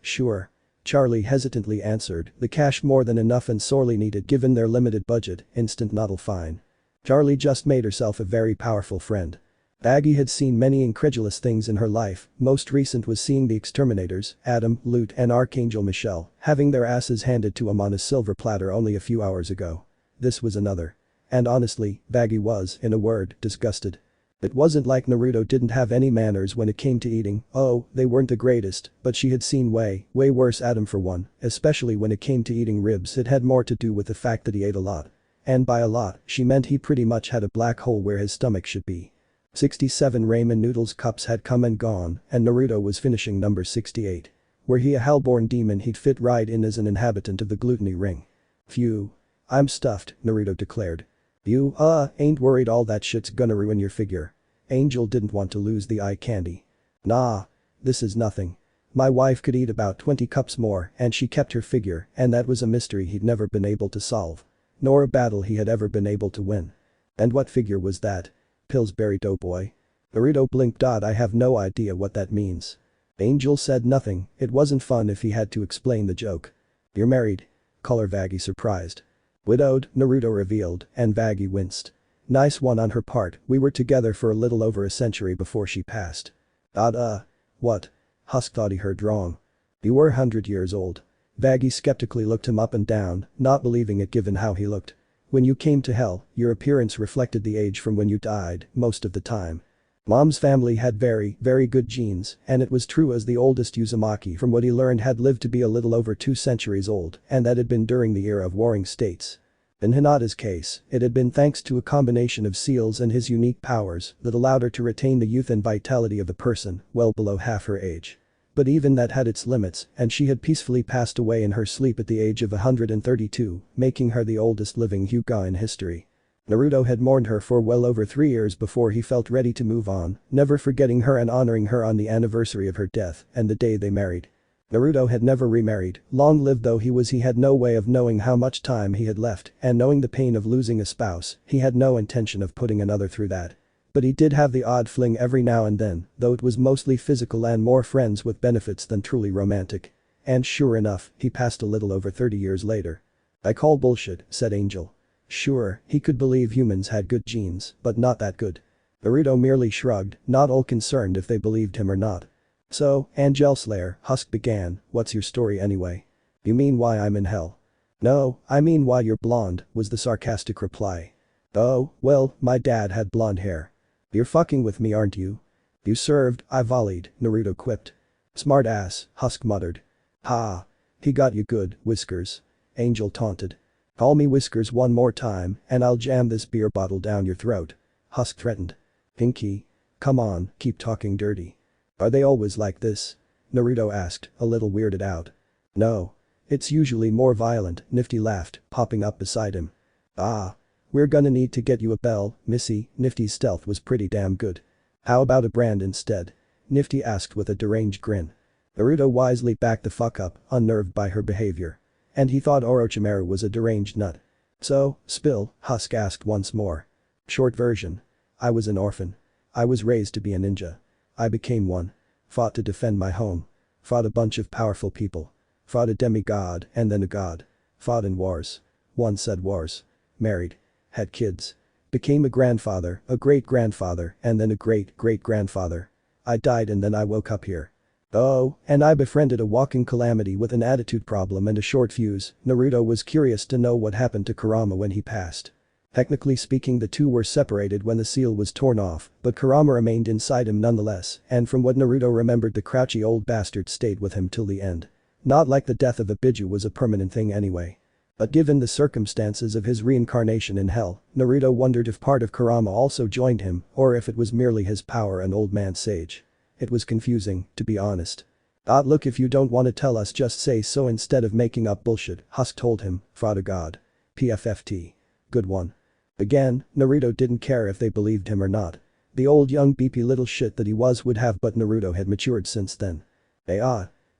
Sure. Charlie hesitantly answered, the cash more than enough and sorely needed given their limited budget, instant noddle fine. Charlie just made herself a very powerful friend. Baggy had seen many incredulous things in her life, most recent was seeing the exterminators, Adam, Lute and Archangel Michelle, having their asses handed to him on a silver platter only a few hours ago. This was another. And honestly, Baggy was, in a word, disgusted. It wasn't like Naruto didn't have any manners when it came to eating, oh, they weren't the greatest, but she had seen way worse Adam for one, especially when it came to eating ribs. It had more to do with the fact that he ate a lot. And by a lot, she meant he pretty much had a black hole where his stomach should be. 67 ramen noodles cups had come and gone, and Naruto was finishing number 68. Were he a hellborn demon, he'd fit right in as an inhabitant of the gluttony ring. Phew. I'm stuffed, Naruto declared. You, ain't worried all that shit's gonna ruin your figure. Angel didn't want to lose the eye candy. Nah. This is nothing. My wife could eat about 20 cups more and she kept her figure, and that was a mystery he'd never been able to solve. Nor a battle he had ever been able to win. And what figure was that? Pillsbury Doughboy? Naruto blinked. I have no idea what that means. Angel said nothing, it wasn't fun if he had to explain the joke. You're married? Color Vaggy surprised. Widowed, Naruto revealed, and Vaggy winced. Nice one on her part, we were together for a little over a century before she passed. What? Husk thought he heard wrong. You were 100 years old. Vaggy skeptically looked him up and down, not believing it given how he looked. When you came to hell, your appearance reflected the age from when you died, most of the time. Mom's family had very, very good genes, and it was true as the oldest Uzumaki from what he learned had lived to be a little over 2 centuries old, and that had been during the era of warring states. In Hinata's case, it had been thanks to a combination of seals and his unique powers that allowed her to retain the youth and vitality of a person well below half her age. But even that had its limits, and she had peacefully passed away in her sleep at the age of 132, making her the oldest living Hyuga in history. Naruto had mourned her for well over 3 years before he felt ready to move on, never forgetting her and honoring her on the anniversary of her death and the day they married. Naruto had never remarried, long-lived though he was. He had no way of knowing how much time he had left, and knowing the pain of losing a spouse, he had no intention of putting another through that. But he did have the odd fling every now and then, though it was mostly physical and more friends with benefits than truly romantic. And sure enough, he passed a little over 30 years later. "I call bullshit," said Angel. Sure, he could believe humans had good genes, but not that good. Naruto merely shrugged, not all concerned if they believed him or not. "So, Angel Slayer," Husk began, "what's your story anyway? You mean why I'm in hell?" "No, I mean why you're blonde," was the sarcastic reply. "Oh, well, my dad had blonde hair." "You're fucking with me, aren't you?" "You served, I volleyed," Naruto quipped. "Smart ass," Husk muttered. "Ha. He got you good, Whiskers," Angel taunted. "Call me Whiskers one more time and I'll jam this beer bottle down your throat," Husk threatened. "Pinky. Come on, keep talking dirty." "Are they always like this?" Naruto asked, a little weirded out. "No. It's usually more violent," Nifty laughed, popping up beside him. "Ah. We're gonna need to get you a bell, Missy." Nifty's stealth was pretty damn good. "How about a brand instead?" Nifty asked with a deranged grin. Naruto wisely backed the fuck up, unnerved by her behavior. And he thought Orochimaru was a deranged nut. "So, spill," Husk asked once more. "Short version. I was an orphan. I was raised to be a ninja. I became one. Fought to defend my home. Fought a bunch of powerful people. Fought a demigod and then a god. Fought in wars. One said wars. Married. Had kids. Became a grandfather, a great-grandfather, and then a great-great-grandfather. I died and then I woke up here. Oh, and I befriended a walking calamity with an attitude problem and a short fuse." Naruto was curious to know what happened to Kurama when he passed. Technically speaking, the two were separated when the seal was torn off, but Kurama remained inside him nonetheless, and from what Naruto remembered, the crouchy old bastard stayed with him till the end. Not like the death of Ibiju was a permanent thing anyway. But given the circumstances of his reincarnation in hell, Naruto wondered if part of Kurama also joined him or if it was merely his power and old man sage. It was confusing, to be honest. "Look, if you don't want to tell us, just say so instead of making up bullshit," Husk told him, "Fraud God. PFFT. Good one." Again, Naruto didn't care if they believed him or not. The old young beepy little shit that he was would have, but Naruto had matured since then.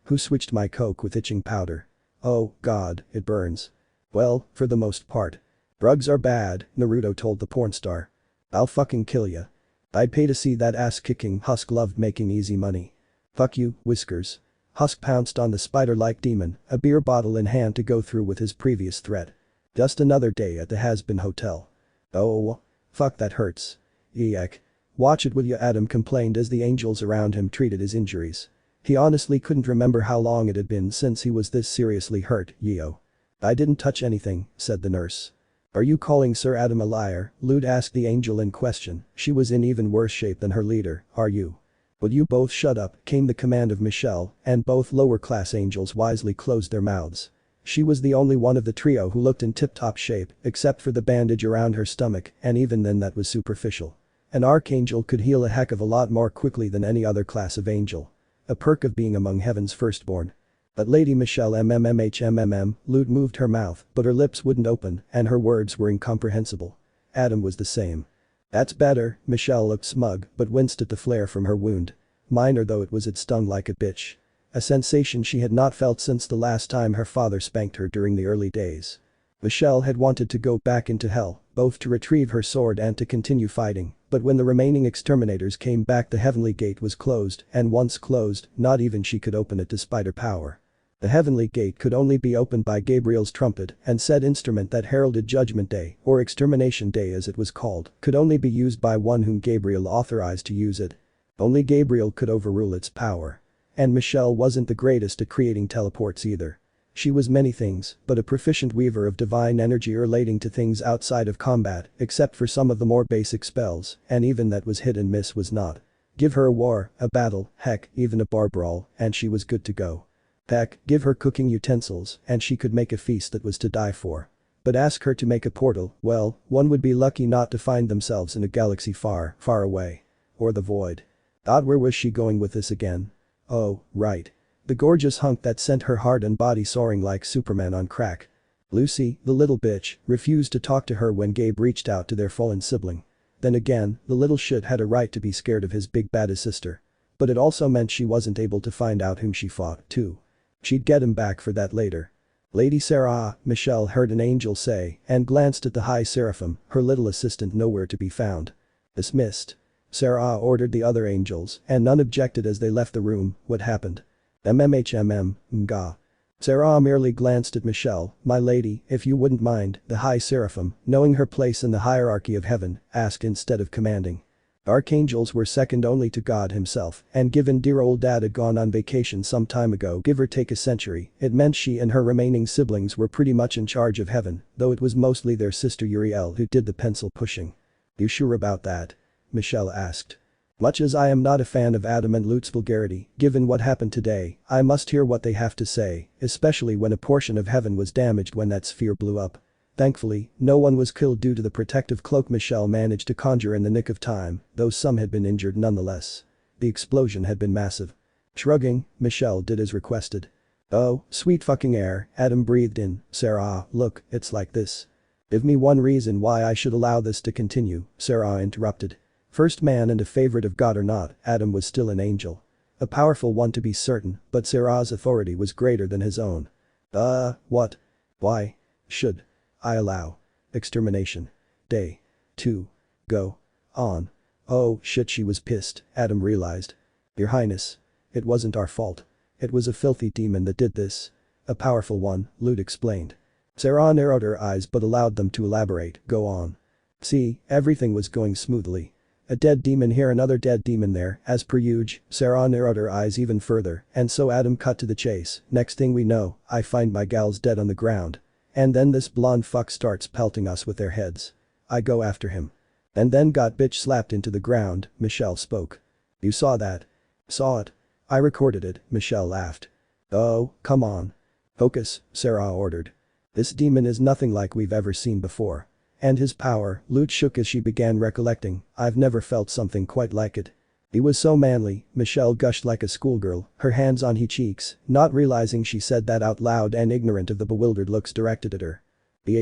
Who switched my coke with itching powder? Oh, God, it burns. Well, for the most part. Drugs are bad, Naruto told the porn star. I'll fucking kill ya. I'd pay to see that ass kicking. Husk loved making easy money. Fuck you, Whiskers. Husk pounced on the spider-like demon, a beer bottle in hand to go through with his previous threat. Just another day at the Hazbin Hotel. Oh. Fuck, that hurts. Eek. Watch it will you, Adam complained as the angels around him treated his injuries. He honestly couldn't remember how long it had been since he was this seriously hurt, Yo. I didn't touch anything, said the nurse. Are you calling Sir Adam a liar? Lud asked the angel in question. She was in even worse shape than her leader, are you? Would you both shut up, came the command of Michelle, and both lower-class angels wisely closed their mouths. She was the only one of the trio who looked in tip-top shape, except for the bandage around her stomach, and even then that was superficial. An archangel could heal a heck of a lot more quickly than any other class of angel. A perk of being among heaven's firstborn. But Lady Michelle Lud moved her mouth, but her lips wouldn't open, and her words were incomprehensible. Adam was the same. That's better, Michelle looked smug, but winced at the flare from her wound. Minor though it was, it stung like a bitch. A sensation she had not felt since the last time her father spanked her during the early days. Michelle had wanted to go back into hell, both to retrieve her sword and to continue fighting, but when the remaining exterminators came back, the heavenly gate was closed, and once closed, not even she could open it despite her power. The heavenly gate could only be opened by Gabriel's trumpet, and said instrument that heralded Judgment Day, or Extermination Day as it was called, could only be used by one whom Gabriel authorized to use it. Only Gabriel could overrule its power. And Michelle wasn't the greatest at creating teleports either. She was many things, but a proficient weaver of divine energy relating to things outside of combat, except for some of the more basic spells, and even that was hit and miss was not. Give her a war, a battle, heck, even a bar brawl, and she was good to go. Heck, give her cooking utensils, and she could make a feast that was to die for. But ask her to make a portal, well, one would be lucky not to find themselves in a galaxy far, far away. Or the void. Where was she going with this again? Oh, right. The gorgeous hunk that sent her heart and body soaring like Superman on crack. Lucy, the little bitch, refused to talk to her when Gabe reached out to their fallen sibling. Then again, the little shit had a right to be scared of his big bad sister. But it also meant she wasn't able to find out whom she fought, too. She'd get him back for that later. Lady Sarah, Michelle heard an angel say and glanced at the High Seraphim, her little assistant nowhere to be found. Dismissed. Sarah ordered the other angels and none objected as they left the room. What happened? Mga. Sarah merely glanced at Michelle, my lady, if you wouldn't mind, the High Seraphim, knowing her place in the hierarchy of heaven, asked instead of commanding. Archangels were second only to God himself, and given dear old dad had gone on vacation some time ago, give or take a century, it meant she and her remaining siblings were pretty much in charge of heaven, though it was mostly their sister Uriel who did the pencil pushing. You sure about that? Michelle asked. Much as I am not a fan of Adam and Lute's vulgarity, given what happened today, I must hear what they have to say, especially when a portion of heaven was damaged when that sphere blew up. Thankfully, no one was killed due to the protective cloak Michelle managed to conjure in the nick of time, though some had been injured nonetheless. The explosion had been massive. Shrugging, Michelle did as requested. Oh, sweet fucking air, Adam breathed in. Sarah, look, it's like this. Give me one reason why I should allow this to continue, Sarah interrupted. First man and a favorite of God or not, Adam was still an angel. A powerful one to be certain, but Sarah's authority was greater than his own. What? Why? Should I allow extermination? Day 2. Go on. Oh shit, she was pissed, Adam realized. Your Highness. It wasn't our fault. It was a filthy demon that did this. A powerful one, Lute explained. Sarah narrowed her eyes but allowed them to elaborate. Go on. See, everything was going smoothly. A dead demon here, another dead demon there, as per usual. Sarah narrowed her eyes even further, and so Adam cut to the chase. Next thing we know, I find my gals dead on the ground. And then this blonde fuck starts pelting us with their heads. I go after him. And then got bitch slapped into the ground, Michelle spoke. You saw that? Saw it. I recorded it, Michelle laughed. Oh, come on. Focus, Sarah ordered. This demon is nothing like we've ever seen before. And his power, Lute shook as she began recollecting, I've never felt something quite like it. He was so manly, Michelle gushed like a schoolgirl, her hands on his cheeks, not realizing she said that out loud and ignorant of the bewildered looks directed at her.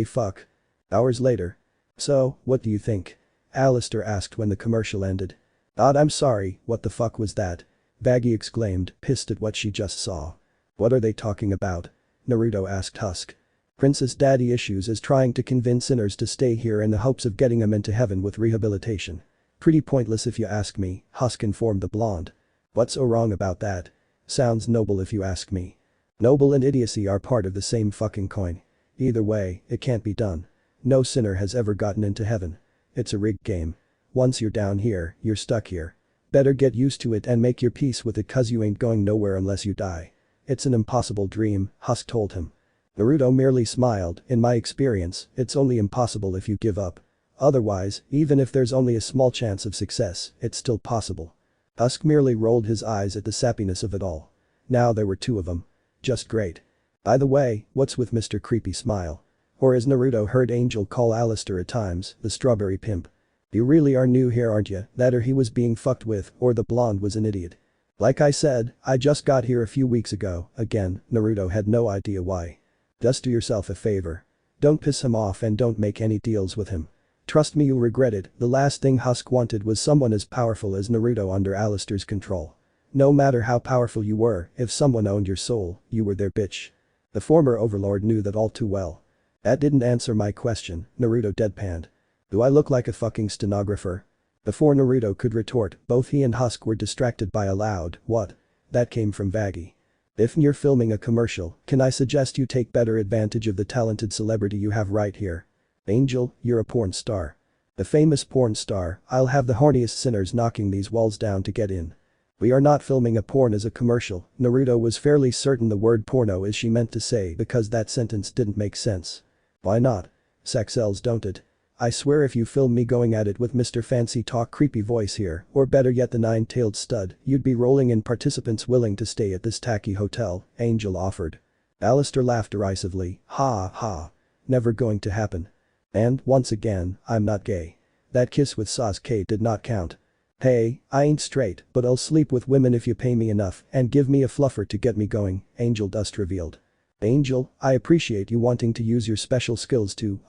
Fuck. Hours later. So, what do you think? Alistair asked when the commercial ended. I'm sorry, what the fuck was that? Baggy exclaimed, pissed at what she just saw. What are they talking about? Naruto asked Husk. Princess Daddy Issues is trying to convince sinners to stay here in the hopes of getting them into heaven with rehabilitation. Pretty pointless if you ask me, Husk informed the blonde. What's so wrong about that? Sounds noble if you ask me. Noble and idiocy are part of the same fucking coin. Either way, it can't be done. No sinner has ever gotten into heaven. It's a rigged game. Once you're down here, you're stuck here. Better get used to it and make your peace with it cause you ain't going nowhere unless you die. It's an impossible dream, Husk told him. Naruto merely smiled, in my experience, it's only impossible if you give up. Otherwise, even if there's only a small chance of success, it's still possible. Husk merely rolled his eyes at the sappiness of it all. Now there were two of them. Just great. By the way, what's with Mr. Creepy Smile? Or as Naruto heard Angel call Alistair at times, the strawberry pimp. You really are new here, aren't you? That or he was being fucked with, or the blonde was an idiot. Like I said, I just got here a few weeks ago. Again, Naruto had no idea why. Just do yourself a favor. Don't piss him off and don't make any deals with him. Trust me, you'll regret it. The last thing Husk wanted was someone as powerful as Naruto under Alistair's control. No matter how powerful you were, if someone owned your soul, you were their bitch. The former overlord knew that all too well. That didn't answer my question, Naruto deadpanned. Do I look like a fucking stenographer? Before Naruto could retort, both he and Husk were distracted by a loud, what? That came from Vaggy. If you're filming a commercial, can I suggest you take better advantage of the talented celebrity you have right here? Angel, you're a porn star. A famous porn star, I'll have the horniest sinners knocking these walls down to get in. We are not filming a porn as a commercial. Naruto was fairly certain the word porno is she meant to say because that sentence didn't make sense. Why not? Sex sells, don't it? I swear if you film me going at it with Mr. Fancy Talk creepy voice here, or better yet the nine-tailed stud, you'd be rolling in participants willing to stay at this tacky hotel, Angel offered. Alistair laughed derisively, ha ha. Never going to happen. And, once again, I'm not gay. That kiss with Sasuke did not count. Hey, I ain't straight, but I'll sleep with women if you pay me enough and give me a fluffer to get me going, Angel Dust revealed. Angel, I appreciate you wanting to use your special skills to,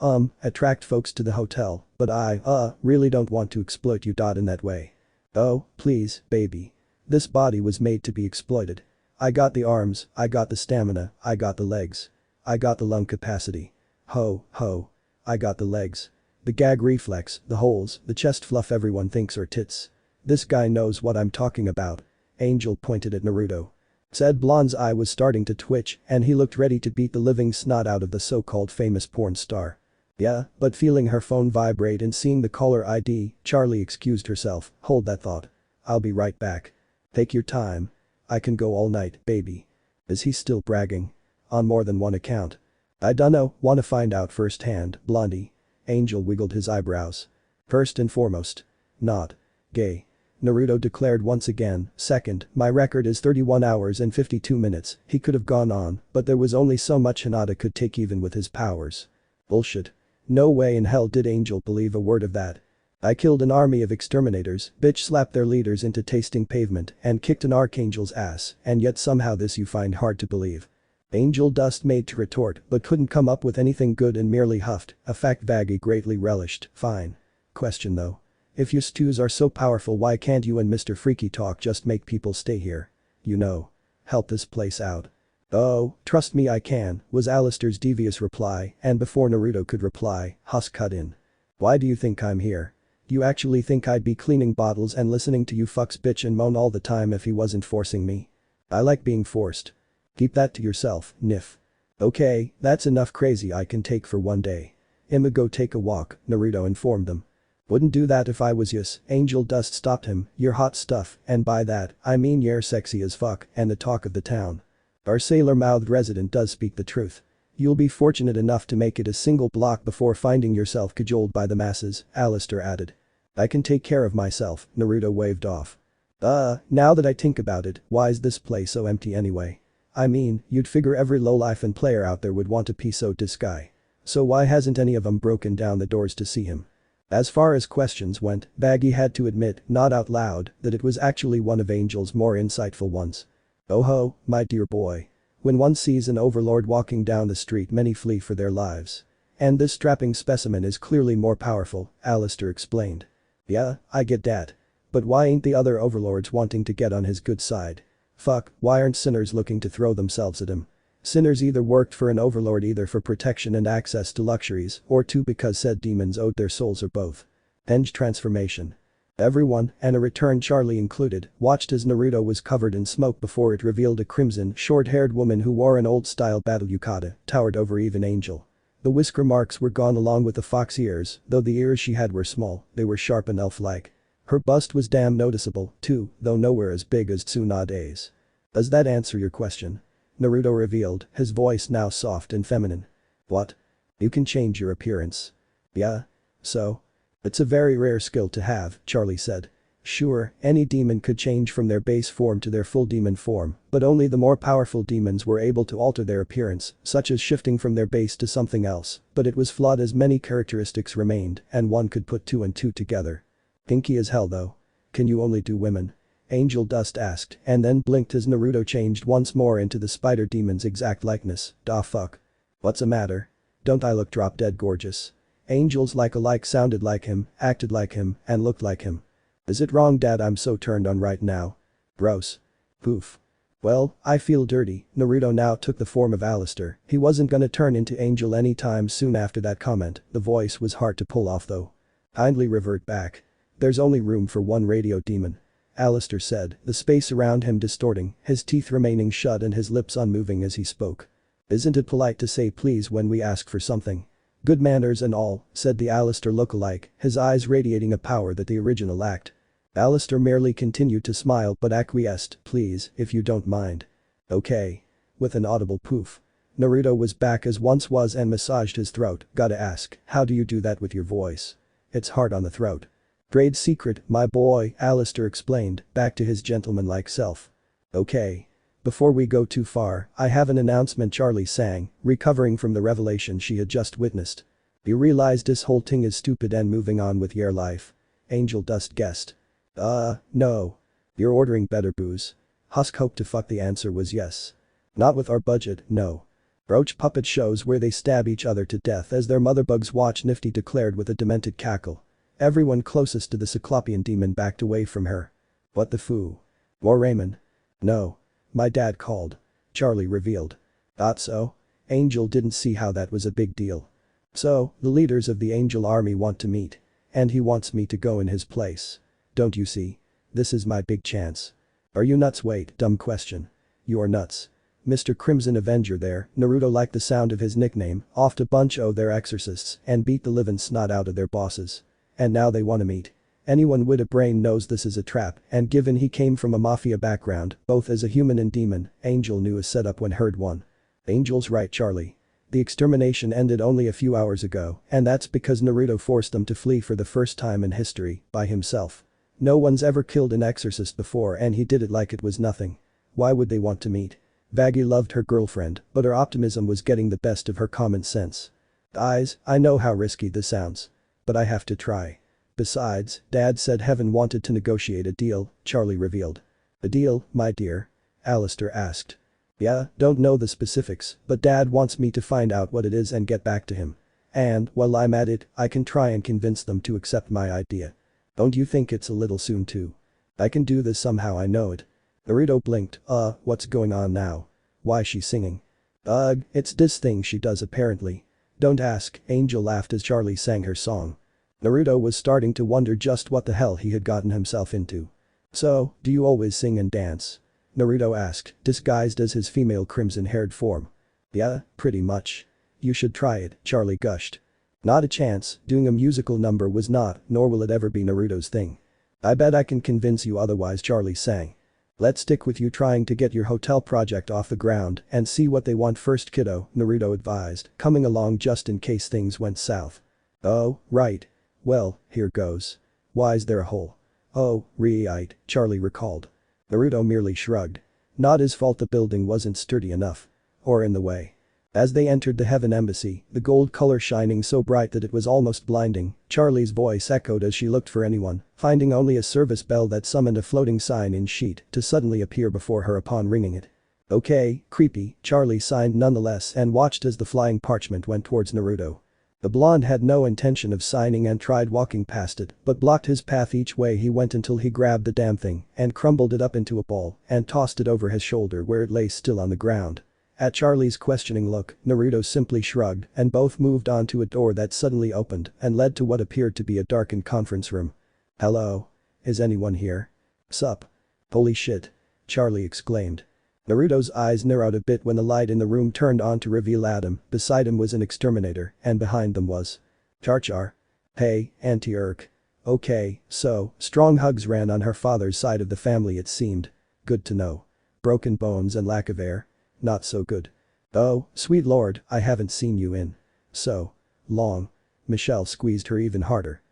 attract folks to the hotel, but I, really don't want to exploit you. In that way. Oh, please, baby. This body was made to be exploited. I got the arms, I got the stamina, I got the legs. I got the lung capacity. Ho, ho. I got the legs. The gag reflex, the holes, the chest fluff everyone thinks are tits. This guy knows what I'm talking about. Angel pointed at Naruto. Said Blonde's eye was starting to twitch and he looked ready to beat the living snot out of the so-called famous porn star. Yeah, but feeling her phone vibrate and seeing the caller ID, Charlie excused herself. Hold that thought. I'll be right back. Take your time. I can go all night, baby. Is he still bragging? On more than one account. I dunno, wanna find out firsthand, Blondie. Angel wiggled his eyebrows. First and foremost. Not. Gay. Naruto declared once again. Second, my record is 31 hours and 52 minutes, he could have gone on, but there was only so much Hinata could take even with his powers. Bullshit. No way in hell did Angel believe a word of that. I killed an army of exterminators, bitch slapped their leaders into tasting pavement and kicked an archangel's ass, and yet somehow this you find hard to believe. Angel Dust made to retort but couldn't come up with anything good and merely huffed, a fact Baggy greatly relished. Fine. Question though. If you stews are so powerful, why can't you and Mr. Freaky Talk just make people stay here? You know. Help this place out. Oh, trust me I can, was Alistair's devious reply, and before Naruto could reply, Husk cut in. Why do you think I'm here? Do you actually think I'd be cleaning bottles and listening to you fucks bitch and moan all the time if he wasn't forcing me? I like being forced. Keep that to yourself, Nif. Okay, that's enough crazy I can take for one day. I'ma go take a walk, Naruto informed them. Wouldn't do that if I was yous, Angel Dust stopped him, you're hot stuff, and by that, I mean you're sexy as fuck and the talk of the town. Our sailor-mouthed resident does speak the truth. You'll be fortunate enough to make it a single block before finding yourself cajoled by the masses, Alistair added. I can take care of myself, Naruto waved off. Now that I think about it, why's this place so empty anyway? I mean, you'd figure every lowlife and player out there would want a piece of this guy. So why hasn't any of them broken down the doors to see him? As far as questions went, Baggy had to admit, not out loud, that it was actually one of Angel's more insightful ones. Oh ho, my dear boy. When one sees an overlord walking down the street many flee for their lives. And this strapping specimen is clearly more powerful, Alistair explained. Yeah, I get that. But why ain't the other overlords wanting to get on his good side? Fuck, why aren't sinners looking to throw themselves at him? Sinners either worked for an overlord either for protection and access to luxuries or two because said demons owed their souls or both. End transformation. Everyone, and a returned Charlie included, watched as Naruto was covered in smoke before it revealed a crimson, short-haired woman who wore an old-style battle yukata, towered over even Angel. The whisker marks were gone along with the fox ears, though the ears she had were small, they were sharp and elf-like. Her bust was damn noticeable, too, though nowhere as big as Tsunade's. Does that answer your question? Naruto revealed, his voice now soft and feminine. What? You can change your appearance. Yeah? So? It's a very rare skill to have, Charlie said. Sure, any demon could change from their base form to their full demon form, but only the more powerful demons were able to alter their appearance, such as shifting from their base to something else, but it was flawed as many characteristics remained, and one could put two and two together. Pinky as hell though. Can you only do women? Angel Dust asked, and then blinked as Naruto changed once more into the spider demon's exact likeness. Da fuck. What's the matter? Don't I look drop dead gorgeous? Angels like-alike sounded like him, acted like him, and looked like him. Is it wrong Dad I'm so turned on right now? Gross. Poof. Well, I feel dirty. Naruto now took the form of Alistair. He wasn't gonna turn into Angel anytime soon after that comment, the voice was hard to pull off though. Kindly revert back. There's only room for one radio demon. Alistair said, the space around him distorting, his teeth remaining shut and his lips unmoving as he spoke. Isn't it polite to say please when we ask for something? Good manners and all, said the Alistair look-alike, his eyes radiating a power that the original lacked. Alistair merely continued to smile but acquiesced, please, if you don't mind. Okay. With an audible poof. Naruto was back as once was and massaged his throat, gotta ask, how do you do that with your voice? It's hard on the throat. Trade secret, my boy, Alistair explained, back to his gentlemanlike self. Okay. Before we go too far, I have an announcement, Charlie sang, recovering from the revelation she had just witnessed. You realize this whole thing is stupid and moving on with your life? Angel Dust guessed. No. You're ordering better booze. Husk hoped to fuck the answer was yes. Not with our budget, no. Roach puppet shows where they stab each other to death as their motherbugs watch, Nifty declared with a demented cackle. Everyone closest to the Cyclopean demon backed away from her. What the foo? More ramen? No. My dad called. Charlie revealed. Thought so? Angel didn't see how that was a big deal. So, the leaders of the Angel Army want to meet. And he wants me to go in his place. Don't you see? This is my big chance. Are you nuts? Wait, dumb question. You're nuts. Mr. Crimson Avenger there, Naruto liked the sound of his nickname, offed a bunch of their exorcists and beat the living snot out of their bosses. And now they wanna meet. Anyone with a brain knows this is a trap, and given he came from a mafia background, both as a human and demon, Angel knew a setup when heard one. Angel's right, Charlie. The extermination ended only a few hours ago, and that's because Naruto forced them to flee for the first time in history, by himself. No one's ever killed an exorcist before and he did it like it was nothing. Why would they want to meet? Vaggie loved her girlfriend, but her optimism was getting the best of her common sense. I know how risky this sounds. But I have to try. Besides, Dad said Heaven wanted to negotiate a deal, Charlie revealed. A deal, my dear? Alistair asked. Yeah, don't know the specifics, but Dad wants me to find out what it is and get back to him. And, while I'm at it, I can try and convince them to accept my idea. Don't you think it's a little soon too? I can do this somehow, I know it. Naruto blinked, what's going on now? Why's she singing? It's this thing she does apparently. Don't ask, Angel laughed as Charlie sang her song. Naruto was starting to wonder just what the hell he had gotten himself into. So, do you always sing and dance? Naruto asked, disguised as his female crimson-haired form. Yeah, pretty much. You should try it, Charlie gushed. Not a chance, doing a musical number was not, nor will it ever be Naruto's thing. I bet I can convince you otherwise, Charlie sang. Let's stick with you trying to get your hotel project off the ground and see what they want first, kiddo, Naruto advised, coming along just in case things went south. Oh, right. Well, here goes. Why's there a hole? Oh, right, Charlie recalled. Naruto merely shrugged. Not his fault the building wasn't sturdy enough. Or in the way. As they entered the Heaven Embassy, the gold color shining so bright that it was almost blinding, Charlie's voice echoed as she looked for anyone, finding only a service bell that summoned a floating sign-in sheet to suddenly appear before her upon ringing it. Okay, creepy, Charlie signed nonetheless and watched as the flying parchment went towards Naruto. The blonde had no intention of signing and tried walking past it, but blocked his path each way he went until he grabbed the damn thing and crumbled it up into a ball and tossed it over his shoulder where it lay still on the ground. At Charlie's questioning look, Naruto simply shrugged and both moved on to a door that suddenly opened and led to what appeared to be a darkened conference room. Hello? Is anyone here? Sup? Holy shit. Charlie exclaimed. Naruto's eyes narrowed a bit when the light in the room turned on to reveal Adam, beside him was an exterminator, and behind them was Char. Hey, Auntie Urk. Okay, so, strong hugs ran on her father's side of the family it seemed. Good to know. Broken bones and lack of air? Not so good. Oh, sweet lord, I haven't seen you in so long. Michelle squeezed her even harder.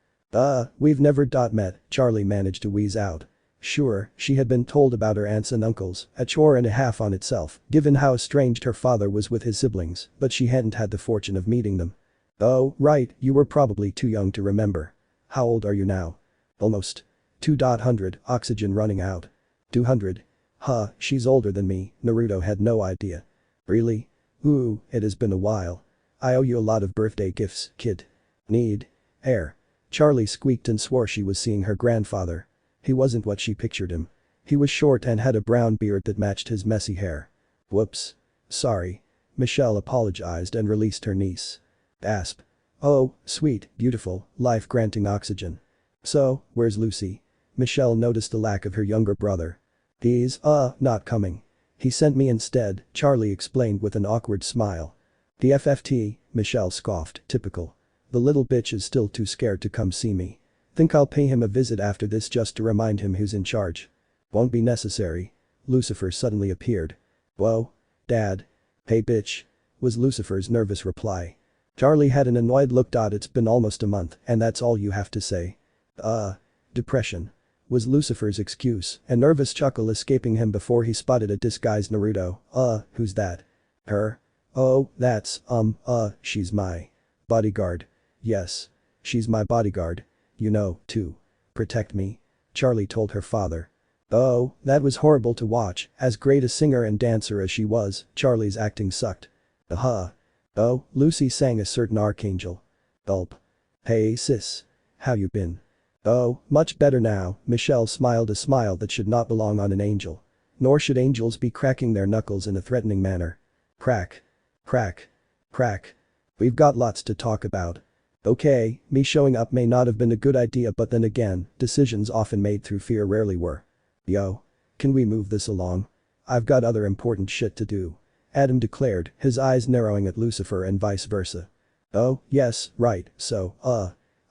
We've never met, Charlie managed to wheeze out. Sure, she had been told about her aunts and uncles, a chore and a half on itself, given how estranged her father was with his siblings, but she hadn't had the fortune of meeting them. Oh, right, you were probably too young to remember. How old are you now? Almost. 200, oxygen running out. 200. Huh, she's older than me, Naruto had no idea. Really? Ooh, it has been a while. I owe you a lot of birthday gifts, kid. Need. Air. Charlie squeaked and swore she was seeing her grandfather. He wasn't what she pictured him. He was short and had a brown beard that matched his messy hair. Whoops. Sorry. Michelle apologized and released her niece. Asp. Oh, sweet, beautiful, life-granting oxygen. So, where's Lucy? Michelle noticed the lack of her younger brother. He's, not coming. He sent me instead, Charlie explained with an awkward smile. The FFT, Michelle scoffed, typical. The little bitch is still too scared to come see me. Think I'll pay him a visit after this just to remind him who's in charge. Won't be necessary. Lucifer suddenly appeared. Whoa. Dad. Hey bitch. Was Lucifer's nervous reply. Charlie had an annoyed look. It's been almost a month and that's all you have to say. Depression. Was Lucifer's excuse, a nervous chuckle escaping him before he spotted a disguised Naruto. Who's that? Her? Oh, that's, she's my bodyguard. Yes. She's my bodyguard. You know, to protect me. Charlie told her father. Oh, that was horrible to watch, as great a singer and dancer as she was, Charlie's acting sucked. Oh, Lucy sang a certain archangel. Gulp. Hey sis. How you been? Oh, much better now, Michelle smiled a smile that should not belong on an angel. Nor should angels be cracking their knuckles in a threatening manner. Crack. Crack. Crack. We've got lots to talk about. Okay, me showing up may not have been a good idea, but then again, decisions often made through fear rarely were. Yo. Can we move this along? I've got other important shit to do. Adam declared, his eyes narrowing at Lucifer and vice versa. Oh, yes, right, so,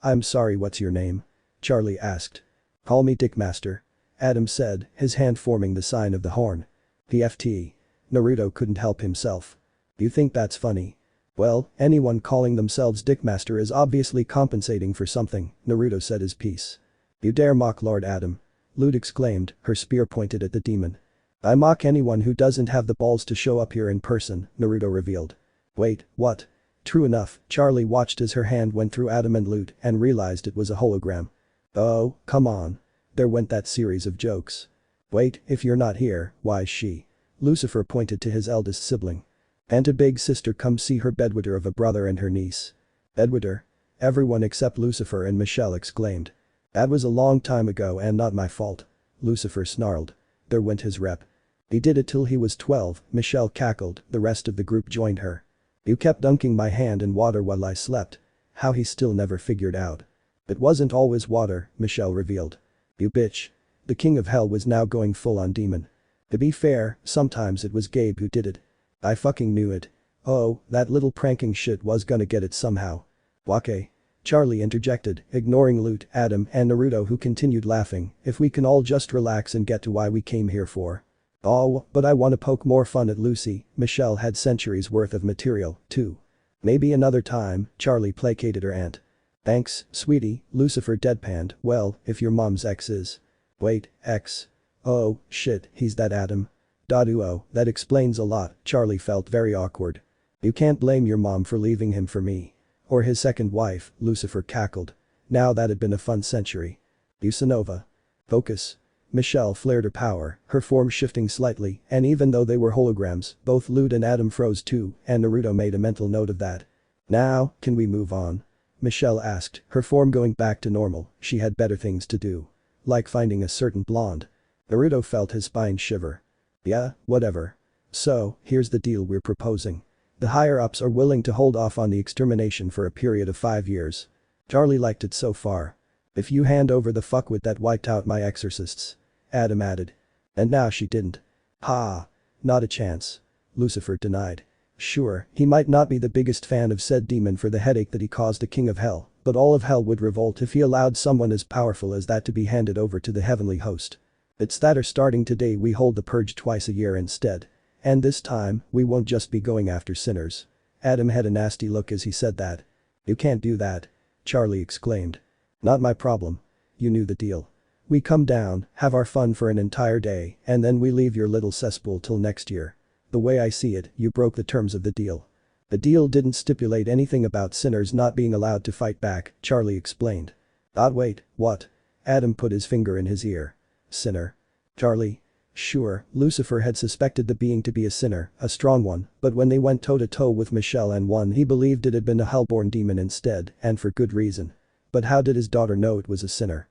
I'm sorry, what's your name? Charlie asked. Call me Dickmaster. Adam said, his hand forming the sign of the horn. PFT. Naruto couldn't help himself. You think that's funny? Well, anyone calling themselves Dickmaster is obviously compensating for something, Naruto said his piece. You dare mock Lord Adam? Lute exclaimed, her spear pointed at the demon. I mock anyone who doesn't have the balls to show up here in person, Naruto revealed. Wait, what? True enough, Charlie watched as her hand went through Adam and Lute and realized it was a hologram. Oh, come on. There went that series of jokes. Wait, if you're not here, why's she? Lucifer pointed to his eldest sibling. And a big sister come see her bedwetter of a brother and her niece. Bedwetter? Everyone except Lucifer and Michelle exclaimed. That was a long time ago and not my fault. Lucifer snarled. There went his rep. He did it till he was 12, Michelle cackled, the rest of the group joined her. You kept dunking my hand in water while I slept. How he still never figured out. It wasn't always water, Michelle revealed. You bitch. The king of hell was now going full on demon. To be fair, sometimes it was Gabe who did it. I fucking knew it. Oh, that little pranking shit was gonna get it somehow. Wake. Charlie interjected, ignoring Lute, Adam and Naruto who continued laughing, if we can all just relax and get to why we came here for. Oh, but I wanna poke more fun at Lucy, Michelle had centuries worth of material, too. Maybe another time, Charlie placated her aunt. Thanks, sweetie, Lucifer deadpanned, well, if your mom's ex is. Wait, ex? Oh, shit, he's that Adam. Oh, that explains a lot, Charlie felt very awkward. You can't blame your mom for leaving him for me. Or his second wife, Lucifer cackled. Now that'd been a fun century. Usanova. Focus. Michelle flared her power, her form shifting slightly, and even though they were holograms, both Lute and Adam froze too, and Naruto made a mental note of that. Now, can we move on? Michelle asked, her form going back to normal, she had better things to do. Like finding a certain blonde. Naruto felt his spine shiver. Yeah, whatever. So, here's the deal we're proposing. The higher-ups are willing to hold off on the extermination for a period of 5 years. Charlie liked it so far. If you hand over the fuckwit that wiped out my exorcists. Adam added. And now she didn't. Ha. Not a chance. Lucifer denied. Sure, he might not be the biggest fan of said demon for the headache that he caused the king of hell, but all of hell would revolt if he allowed someone as powerful as that to be handed over to the heavenly host. It's that or starting today we hold the purge twice a year instead. And this time, we won't just be going after sinners. Adam had a nasty look as he said that. You can't do that. Charlie exclaimed. Not my problem. You knew the deal. We come down, have our fun for an entire day, and then we leave your little cesspool till next year. The way I see it, you broke the terms of the deal. The deal didn't stipulate anything about sinners not being allowed to fight back, Charlie explained. Wait, what? Adam put his finger in his ear. Sinner. Charlie. Sure, Lucifer had suspected the being to be a sinner, a strong one, but when they went toe-to-toe with Michelle and won he believed it had been a hellborn demon instead, and for good reason. But how did his daughter know it was a sinner?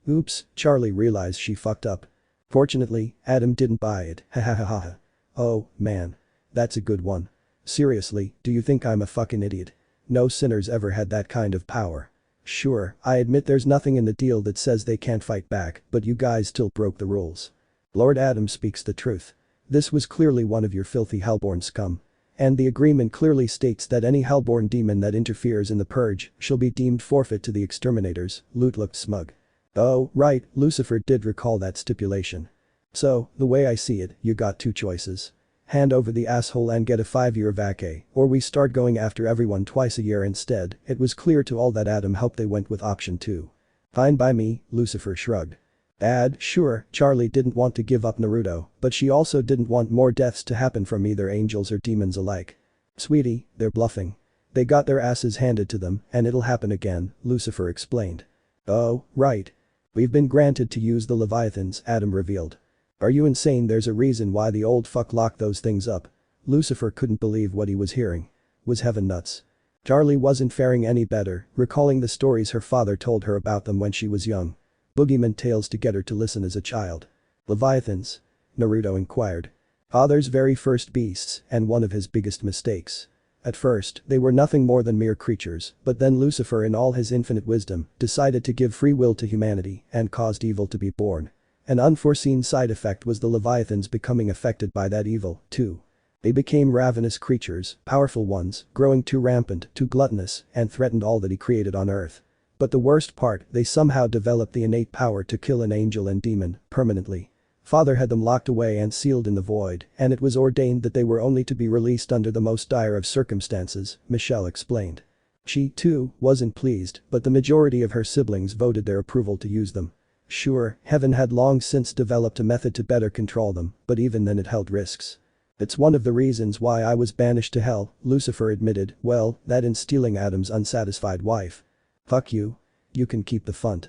Oops, Charlie realized she fucked up. Fortunately, Adam didn't buy it, ha ha ha ha. Oh, man. That's a good one. Seriously, do you think I'm a fucking idiot? No sinners ever had that kind of power. Sure, I admit there's nothing in the deal that says they can't fight back, but you guys still broke the rules. Lord Adam speaks the truth. This was clearly one of your filthy hellborn scum. And the agreement clearly states that any hellborn demon that interferes in the purge shall be deemed forfeit to the exterminators. Lute looked smug. Oh, right, Lucifer did recall that stipulation. So, the way I see it, you got two choices. Hand over the asshole and get a 5-year vacay, or we start going after everyone twice a year instead. It was clear to all that Adam hoped they went with option 2. Fine by me, Lucifer shrugged. Sure, Charlie didn't want to give up Naruto, but she also didn't want more deaths to happen from either angels or demons alike. Sweetie, they're bluffing. They got their asses handed to them, and it'll happen again, Lucifer explained. Oh, right. We've been granted to use the Leviathans, Adam revealed. Are you insane? There's a reason why the old fuck locked those things up. Lucifer couldn't believe what he was hearing. Was heaven nuts? Charlie wasn't faring any better, recalling the stories her father told her about them when she was young. Boogeyman tales to get her to listen as a child. Leviathans? Naruto inquired. Father's very first beasts, and one of his biggest mistakes. At first, they were nothing more than mere creatures, but then Lucifer in all his infinite wisdom, decided to give free will to humanity and caused evil to be born. An unforeseen side effect was the Leviathans becoming affected by that evil, too. They became ravenous creatures, powerful ones, growing too rampant, too gluttonous, and threatened all that he created on earth. But the worst part, they somehow developed the innate power to kill an angel and demon, permanently. Father had them locked away and sealed in the void, and it was ordained that they were only to be released under the most dire of circumstances, Michelle explained. She, too, wasn't pleased, but the majority of her siblings voted their approval to use them. Sure, heaven had long since developed a method to better control them, but even then it held risks. It's one of the reasons why I was banished to hell, Lucifer admitted, well, that and stealing Adam's unsatisfied wife. Fuck you. You can keep the fun.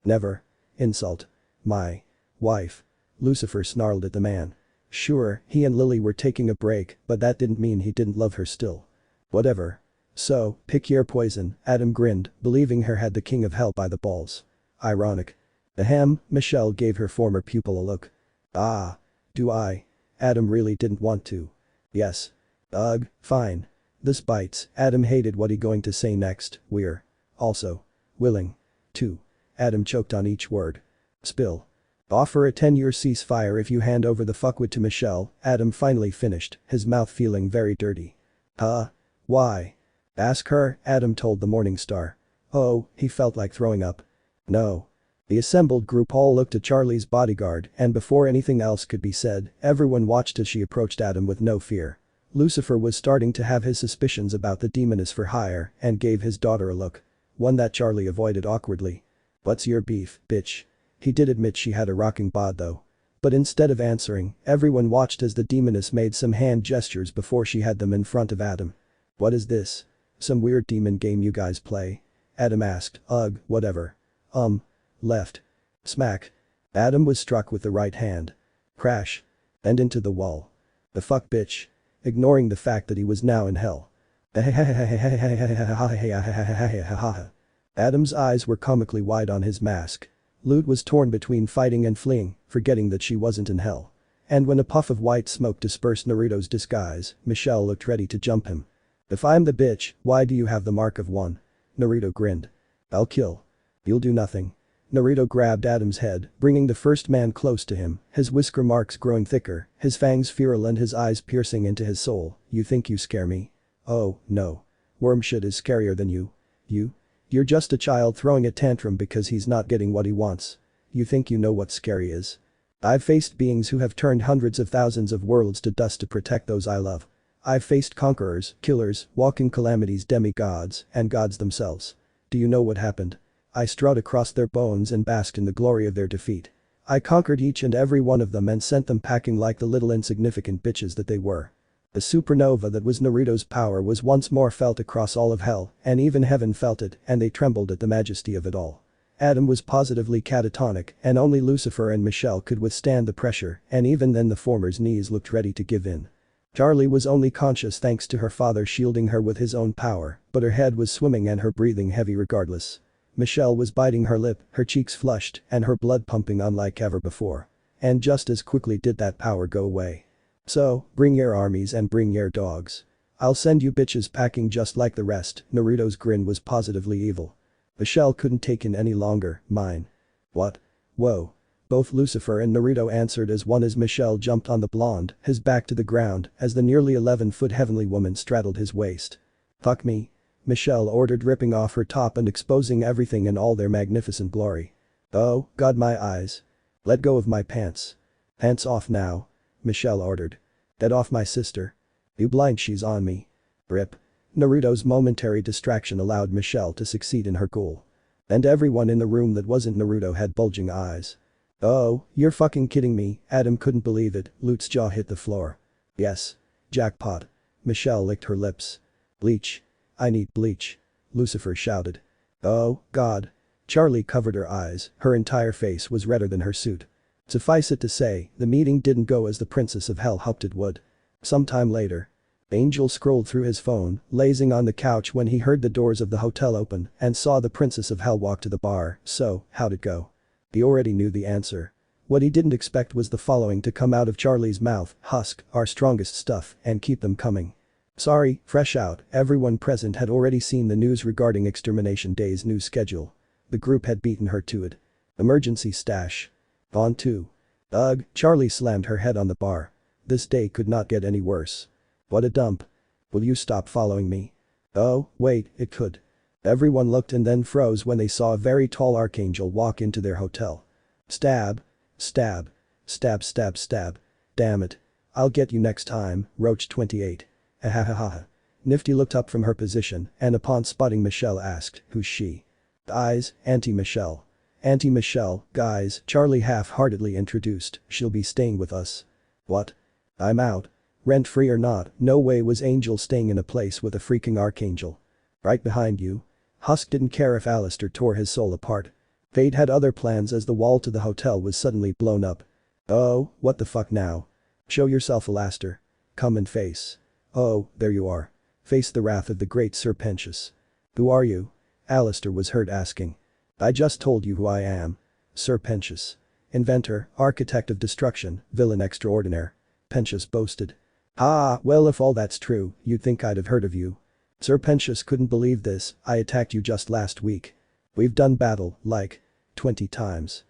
Never. Insult. My wife. Lucifer snarled at the man. Sure, he and Lily were taking a break, but that didn't mean he didn't love her still. Whatever. So, pick your poison, Adam grinned, believing her had the king of hell by the balls. Ironic. Ahem, Michelle gave her former pupil a look. Ah. Do I? Adam really didn't want to. Yes. Ugh, fine. This bites. Adam hated what he going to say next. We're also willing to. Adam choked on each word. Spill. Offer a 10-year ceasefire if you hand over the fuckwit to Michelle, Adam finally finished, his mouth feeling very dirty. Huh? Why? Ask her, Adam told the Morning Star. Oh, he felt like throwing up. No. The assembled group all looked at Charlie's bodyguard, and before anything else could be said, everyone watched as she approached Adam with no fear. Lucifer was starting to have his suspicions about the demoness for hire and gave his daughter a look. One that Charlie avoided awkwardly. What's your beef, bitch? He did admit she had a rocking bod though. But instead of answering, everyone watched as the demoness made some hand gestures before she had them in front of Adam. What is this? Some weird demon game you guys play? Adam asked. Ugh, whatever. Left. Smack. Adam was struck with the right hand. Crash. And into the wall. The fuck bitch. Ignoring the fact that he was now in hell. Adam's eyes were comically wide on his mask. Lute was torn between fighting and fleeing, forgetting that she wasn't in hell. And when a puff of white smoke dispersed Naruto's disguise, Michelle looked ready to jump him. If I'm the bitch, why do you have the mark of one? Naruto grinned. I'll kill. You'll do nothing. Naruto grabbed Adam's head, bringing the first man close to him, his whisker marks growing thicker, his fangs feral and his eyes piercing into his soul. You think you scare me? Oh, no. Wormshit is scarier than you. You're just a child throwing a tantrum because he's not getting what he wants. You think you know what scary is? I've faced beings who have turned hundreds of thousands of worlds to dust to protect those I love. I've faced conquerors, killers, walking calamities, demigods, and gods themselves. Do you know what happened? I strode across their bones and basked in the glory of their defeat. I conquered each and every one of them and sent them packing like the little insignificant bitches that they were. The supernova that was Naruto's power was once more felt across all of hell, and even heaven felt it, and they trembled at the majesty of it all. Adam was positively catatonic, and only Lucifer and Michelle could withstand the pressure, and even then the former's knees looked ready to give in. Charlie was only conscious thanks to her father shielding her with his own power, but her head was swimming and her breathing heavy regardless. Michelle was biting her lip, her cheeks flushed, and her blood pumping unlike ever before. And just as quickly did that power go away. So, bring your armies and bring your dogs. I'll send you bitches packing just like the rest. Naruto's grin was positively evil. Michelle couldn't take it any longer. Mine. What? Whoa. Both Lucifer and Naruto answered as one as Michelle jumped on the blonde, his back to the ground as the nearly 11-foot heavenly woman straddled his waist. "Fuck me," Michelle ordered, ripping off her top and exposing everything in all their magnificent glory. "Oh, God, my eyes. Let go of my pants." "Pants off now," Michelle ordered. "Get off my sister. You blind, she's on me." Rip. Naruto's momentary distraction allowed Michelle to succeed in her goal. And everyone in the room that wasn't Naruto had bulging eyes. "Oh, you're fucking kidding me," Adam couldn't believe it, Lute's jaw hit the floor. "Yes. Jackpot." Michelle licked her lips. "Bleach. I need bleach," Lucifer shouted. "Oh, God." Charlie covered her eyes, her entire face was redder than her suit. Suffice it to say, the meeting didn't go as the Princess of Hell hoped it would. Sometime later. Angel scrolled through his phone, lazing on the couch when he heard the doors of the hotel open and saw the Princess of Hell walk to the bar. So, how'd it go? He already knew the answer. What he didn't expect was the following to come out of Charlie's mouth: "Husk, our strongest stuff, and keep them coming." Sorry, fresh out, everyone present had already seen the news regarding Extermination Day's new schedule. The group had beaten her to it. Emergency stash. On to. Ugh, Charlie slammed her head on the bar. This day could not get any worse. What a dump. Will you stop following me? Oh, wait, it could. Everyone looked and then froze when they saw a very tall archangel walk into their hotel. Stab. Stab. Stab, stab, stab. Damn it. I'll get you next time, Roach 28. Ahahaha. Nifty looked up from her position and upon spotting Michelle asked, "Who's she?" "Eyes, Auntie Michelle." "Auntie Michelle, guys," Charlie half-heartedly introduced, "she'll be staying with us." "What? I'm out. Rent-free or not, no way was Angel staying in a place with a freaking archangel." "Right behind you." Husk didn't care if Alistair tore his soul apart. Fate had other plans as the wall to the hotel was suddenly blown up. "Oh, what the fuck now? Show yourself, Alistair. Come and face." "Oh, there you are. Face the wrath of the great Sir Pentious." "Who are you?" Alistair was heard asking. "I just told you who I am. Sir Pentious. Inventor, architect of destruction, villain extraordinaire," Pentious boasted. "Ah, well, if all that's true, you'd think I'd have heard of you." Sir Pentious couldn't believe this. "I attacked you just last week. We've done battle, like, 20 times.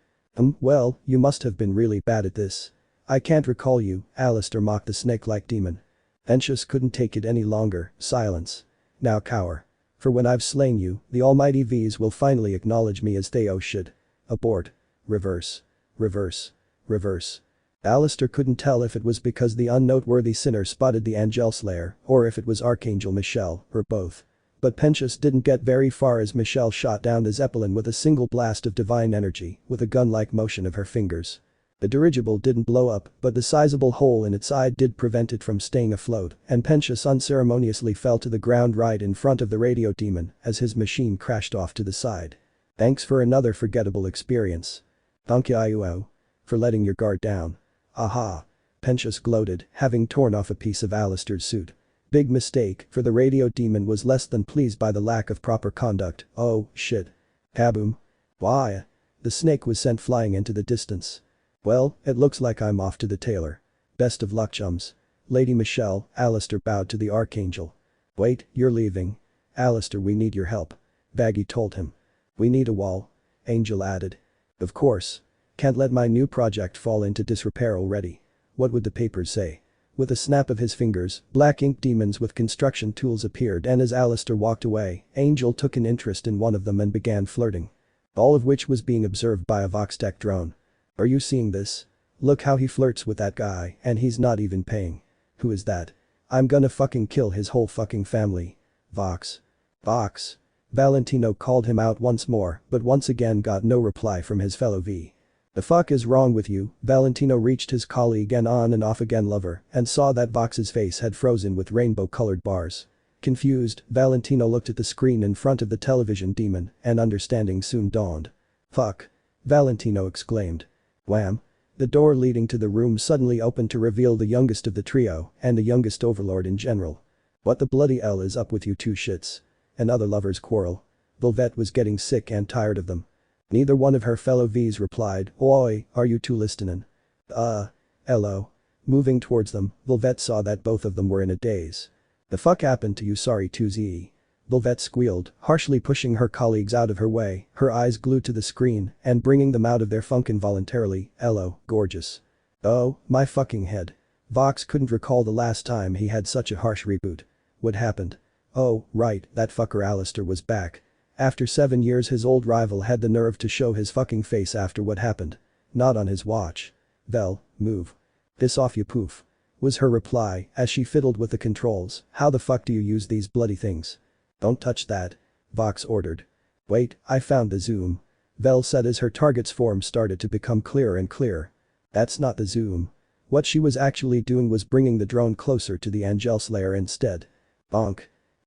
Well, you must have been really bad at this." "I can't recall you," Alistair mocked the snake-like demon. Pentious couldn't take it any longer. "Silence. Now cower. For when I've slain you, the almighty V's will finally acknowledge me as they should." Abort. Reverse. Reverse. Reverse. Alistair couldn't tell if it was because the unnoteworthy sinner spotted the Angel Slayer or if it was Archangel Michelle, or both. But Pentious didn't get very far as Michelle shot down the Zeppelin with a single blast of divine energy with a gun-like motion of her fingers. The dirigible didn't blow up, but the sizable hole in its side did prevent it from staying afloat, and Pentious unceremoniously fell to the ground right in front of the radio demon as his machine crashed off to the side. "Thanks for another forgettable experience. Thank you for letting your guard down." "Aha." Pentious gloated, having torn off a piece of Alistair's suit. Big mistake, for the radio demon was less than pleased by the lack of proper conduct. "Oh, shit." Kaboom. "Why?" The snake was sent flying into the distance. "Well, it looks like I'm off to the tailor. Best of luck, chums." "Lady Michelle," Alistair bowed to the Archangel. "Wait, you're leaving." "Alistair, we need your help," Baggy told him. "We need a wall," Angel added. "Of course. Can't let my new project fall into disrepair already. What would the papers say?" With a snap of his fingers, black ink demons with construction tools appeared, and as Alistair walked away, Angel took an interest in one of them and began flirting. All of which was being observed by a Voxtech drone. "Are you seeing this? Look how he flirts with that guy and he's not even paying." "Who is that? I'm gonna fucking kill his whole fucking family." "Vox. Vox." Valentino called him out once more, but once again got no reply from his fellow V. "The fuck is wrong with you?" Valentino reached his colleague and on and off again lover and saw that Vox's face had frozen with rainbow-colored bars. Confused, Valentino looked at the screen in front of the television demon and understanding soon dawned. "Fuck." Valentino exclaimed. Wham! The door leading to the room suddenly opened to reveal the youngest of the trio and the youngest overlord in general. "What the bloody hell is up with you two shits?" Another lover's quarrel. Volvette was getting sick and tired of them. Neither one of her fellow V's replied. "Oi, are you two listening?" Hello." Moving towards them, Volvette saw that both of them were in a daze. "The fuck happened to you, sorry 2Z?" Volvette squealed, harshly pushing her colleagues out of her way, her eyes glued to the screen and bringing them out of their funk involuntarily. "Hello, gorgeous." Oh, my fucking head. Vox couldn't recall the last time he had such a harsh reboot. What happened? Oh, right, that fucker Alistair was back. After 7 years his old rival had the nerve to show his fucking face after what happened. Not on his watch. Vel, move. Piss off you poof. Was her reply as she fiddled with the controls. How the fuck do you use these bloody things? Don't touch that. Vox ordered. Wait, I found the zoom. Vel said as her target's form started to become clearer and clearer. That's not the zoom. What she was actually doing was bringing the drone closer to the Angel Slayer instead. Bonk.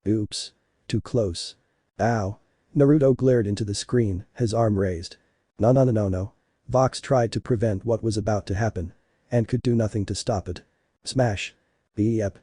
Oops. Too close. Ow. Naruto glared into the screen, his arm raised. No. Vox tried to prevent what was about to happen. And could do nothing to stop it. Smash. Yep.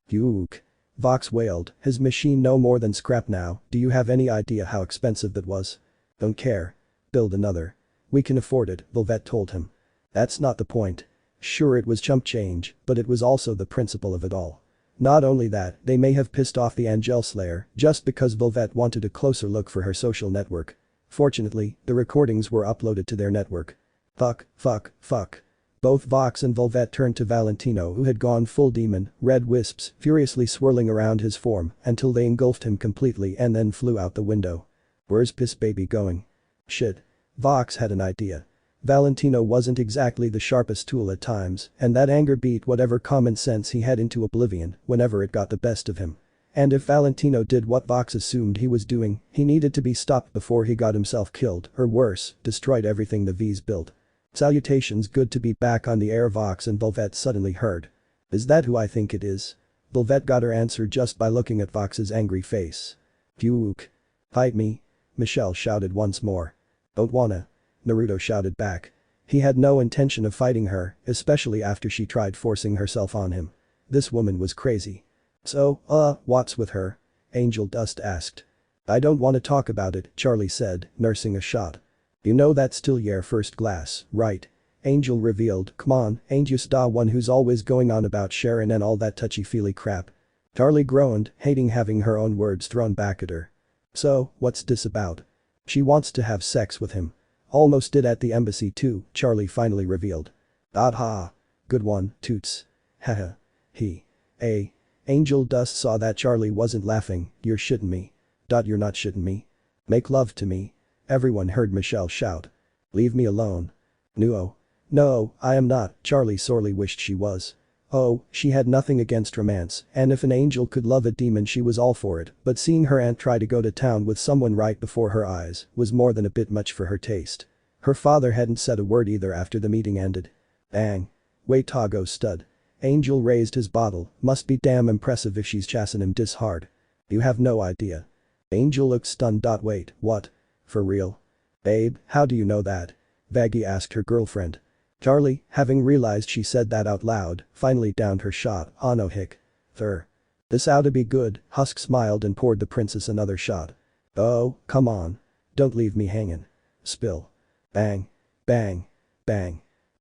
Yuck. Vox wailed, his machine no more than scrap now. Do you have any idea how expensive that was? Don't care. Build another. We can afford it, Volvette told him. That's not the point. Sure, it was chump change, but it was also the principle of it all. Not only that, they may have pissed off the Angel Slayer just because Volvette wanted a closer look for her social network. Fortunately, the recordings were uploaded to their network. Fuck. Both Vox and Volvette turned to Valentino, who had gone full demon, red wisps furiously swirling around his form until they engulfed him completely and then flew out the window. Where's Piss Baby going? Shit. Vox had an idea. Valentino wasn't exactly the sharpest tool at times, and that anger beat whatever common sense he had into oblivion whenever it got the best of him. And if Valentino did what Vox assumed he was doing, he needed to be stopped before he got himself killed, or worse, destroyed everything the V's built. Salutations, good to be back on the air, Vox and Volvette suddenly heard. Is that who I think it is? Volvette got her answer just by looking at Vox's angry face. Fuck. Fight me. Michelle shouted once more. Don't wanna. Naruto shouted back. He had no intention of fighting her, especially after she tried forcing herself on him. This woman was crazy. So, what's with her? Angel Dust asked. I don't want to talk about it, Charlie said, nursing a shot. You know that's still your first glass, right? Angel revealed. Come on, ain't you the one who's always going on about Sharon and all that touchy-feely crap? Charlie groaned, hating having her own words thrown back at her. So, what's this about? She wants to have sex with him. Almost did at the embassy too, Charlie finally revealed. Ha. Good one, Toots. Haha. Angel Dust saw that Charlie wasn't laughing. You're shitting me. You're not shitting me. Make love to me. Everyone heard Michelle shout. Leave me alone. No, I am not, Charlie sorely wished she was. Oh, she had nothing against romance, and if an angel could love a demon she was all for it, but seeing her aunt try to go to town with someone right before her eyes was more than a bit much for her taste. Her father hadn't said a word either after the meeting ended. Bang. Wait, Tago stud. Angel raised his bottle, must be damn impressive if she's chasing him this hard. You have no idea. Angel looked stunned. Wait, what? For real? Babe, how do you know that? Vaggie asked her girlfriend. Charlie, having realized she said that out loud, finally downed her shot. Oh no, hick. This oughta be good, Husk smiled and poured the princess another shot. Oh, come on. Don't leave me hanging. Spill. Bang.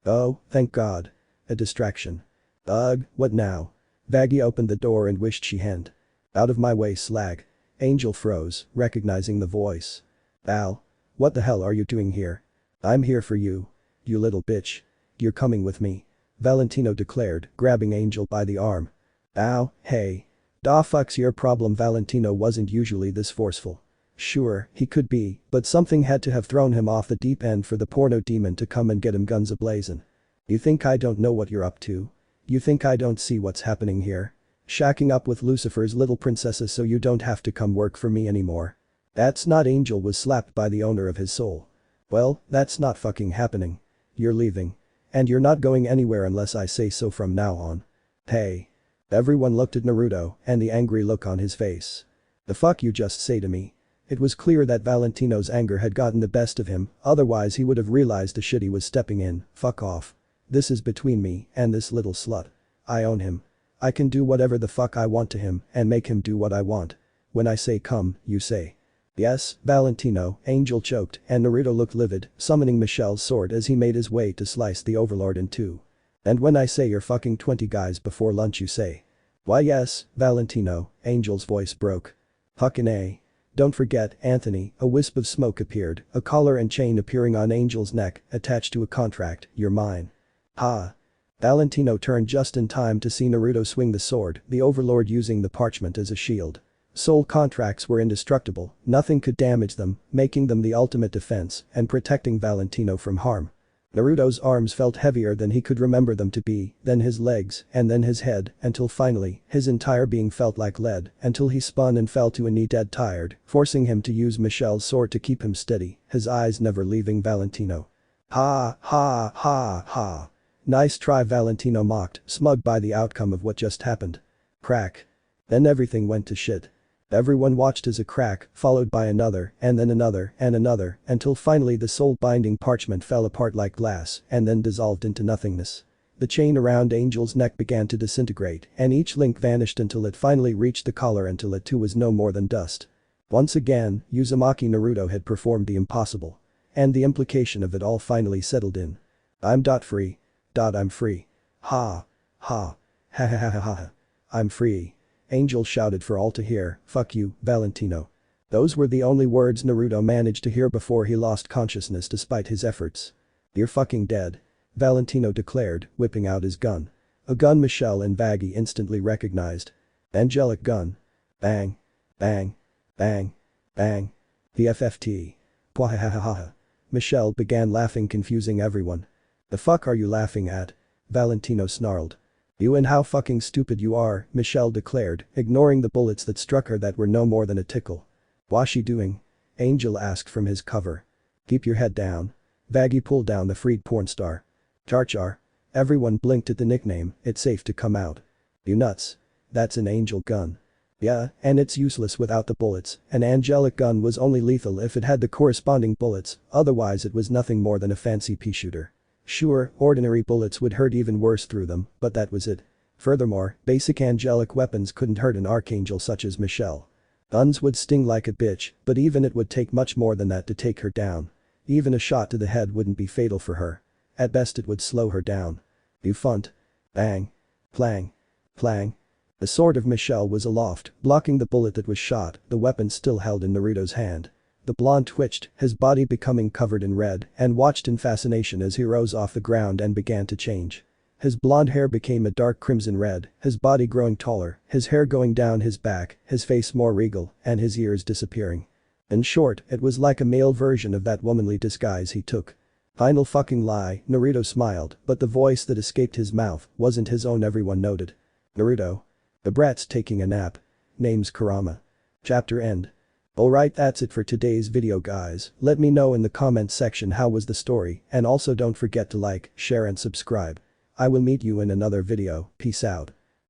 Oh, thank God. A distraction. Ugh, what now? Vaggie opened the door and wished she hadn't. Out of my way, slag. Angel froze, recognizing the voice. Val. What the hell are you doing here? I'm here for you. You little bitch. You're coming with me. Valentino declared, grabbing Angel by the arm. Ow, hey. Da fuck's your problem? Valentino wasn't usually this forceful. Sure, he could be, but something had to have thrown him off the deep end for the porno demon to come and get him guns a-blazing. You think I don't know what you're up to? You think I don't see what's happening here? Shacking up with Lucifer's little princesses so you don't have to come work for me anymore. That's not. Angel was slapped by the owner of his soul. Well, that's not fucking happening. You're leaving. And you're not going anywhere unless I say so from now on. Hey. Everyone looked at Naruto and the angry look on his face. The fuck you just say to me? It was clear that Valentino's anger had gotten the best of him, otherwise he would have realized the shit he was stepping in. Fuck off. This is between me and this little slut. I own him. I can do whatever the fuck I want to him and make him do what I want. When I say come, you say. Yes, Valentino, Angel choked, and Naruto looked livid, summoning Michelle's sword as he made his way to slice the overlord in two. And when I say you're fucking 20 guys before lunch you say. Why yes, Valentino, Angel's voice broke. Fucking A. Don't forget, Anthony, a wisp of smoke appeared, a collar and chain appearing on Angel's neck, attached to a contract, you're mine. Ha. Valentino turned just in time to see Naruto swing the sword, the overlord using the parchment as a shield. Soul contracts were indestructible, nothing could damage them, making them the ultimate defense and protecting Valentino from harm. Naruto's arms felt heavier than he could remember them to be, then his legs, and then his head, until finally, his entire being felt like lead, until he spun and fell to a knee dead tired, forcing him to use Michelle's sword to keep him steady, his eyes never leaving Valentino. Ha ha ha ha. Nice try, Valentino mocked, smug by the outcome of what just happened. Crack. Then everything went to shit. Everyone watched as a crack, followed by another, and then another, and another, until finally the soul-binding parchment fell apart like glass and then dissolved into nothingness. The chain around Angel's neck began to disintegrate, and each link vanished until it finally reached the collar until it too was no more than dust. Once again, Uzumaki Naruto had performed the impossible. And the implication of it all finally settled in. I'm free. I'm free. Ha. Ha. Ha ha ha ha ha. I'm free. Angel shouted for all to hear, fuck you, Valentino. Those were the only words Naruto managed to hear before he lost consciousness despite his efforts. You're fucking dead. Valentino declared, whipping out his gun. A gun Michelle and Vaggie instantly recognized. Angelic gun. Bang. Bang. Bang. Bang. The FFT. Pwahahahaha. Michelle began laughing, confusing everyone. The fuck are you laughing at? Valentino snarled. You and how fucking stupid you are, Michelle declared, ignoring the bullets that struck her that were no more than a tickle. What's she doing? Angel asked from his cover. Keep your head down. Vaggie pulled down the freed porn star. Char. Everyone blinked at the nickname, it's safe to come out. You nuts. That's an Angel gun. Yeah, and it's useless without the bullets, an angelic gun was only lethal if it had the corresponding bullets, otherwise it was nothing more than a fancy pea shooter. Sure, ordinary bullets would hurt even worse through them, but that was it. Furthermore, basic angelic weapons couldn't hurt an archangel such as Michelle. Guns would sting like a bitch, but even it would take much more than that to take her down. Even a shot to the head wouldn't be fatal for her. At best it would slow her down. Buffant. Bang. Clang. Clang. The sword of Michelle was aloft, blocking the bullet that was shot, the weapon still held in Naruto's hand. The blonde twitched, his body becoming covered in red, and watched in fascination as he rose off the ground and began to change. His blonde hair became a dark crimson red, his body growing taller, his hair going down his back, his face more regal, and his ears disappearing. In short, it was like a male version of that womanly disguise he took. Final fucking lie, Naruto smiled, but the voice that escaped his mouth wasn't his own, everyone noted. Naruto. The brat's taking a nap. Name's Kurama. Chapter end. Alright, that's it for today's video guys, let me know in the comments section how was the story, and also don't forget to like, share and subscribe. I will meet you in another video, peace out.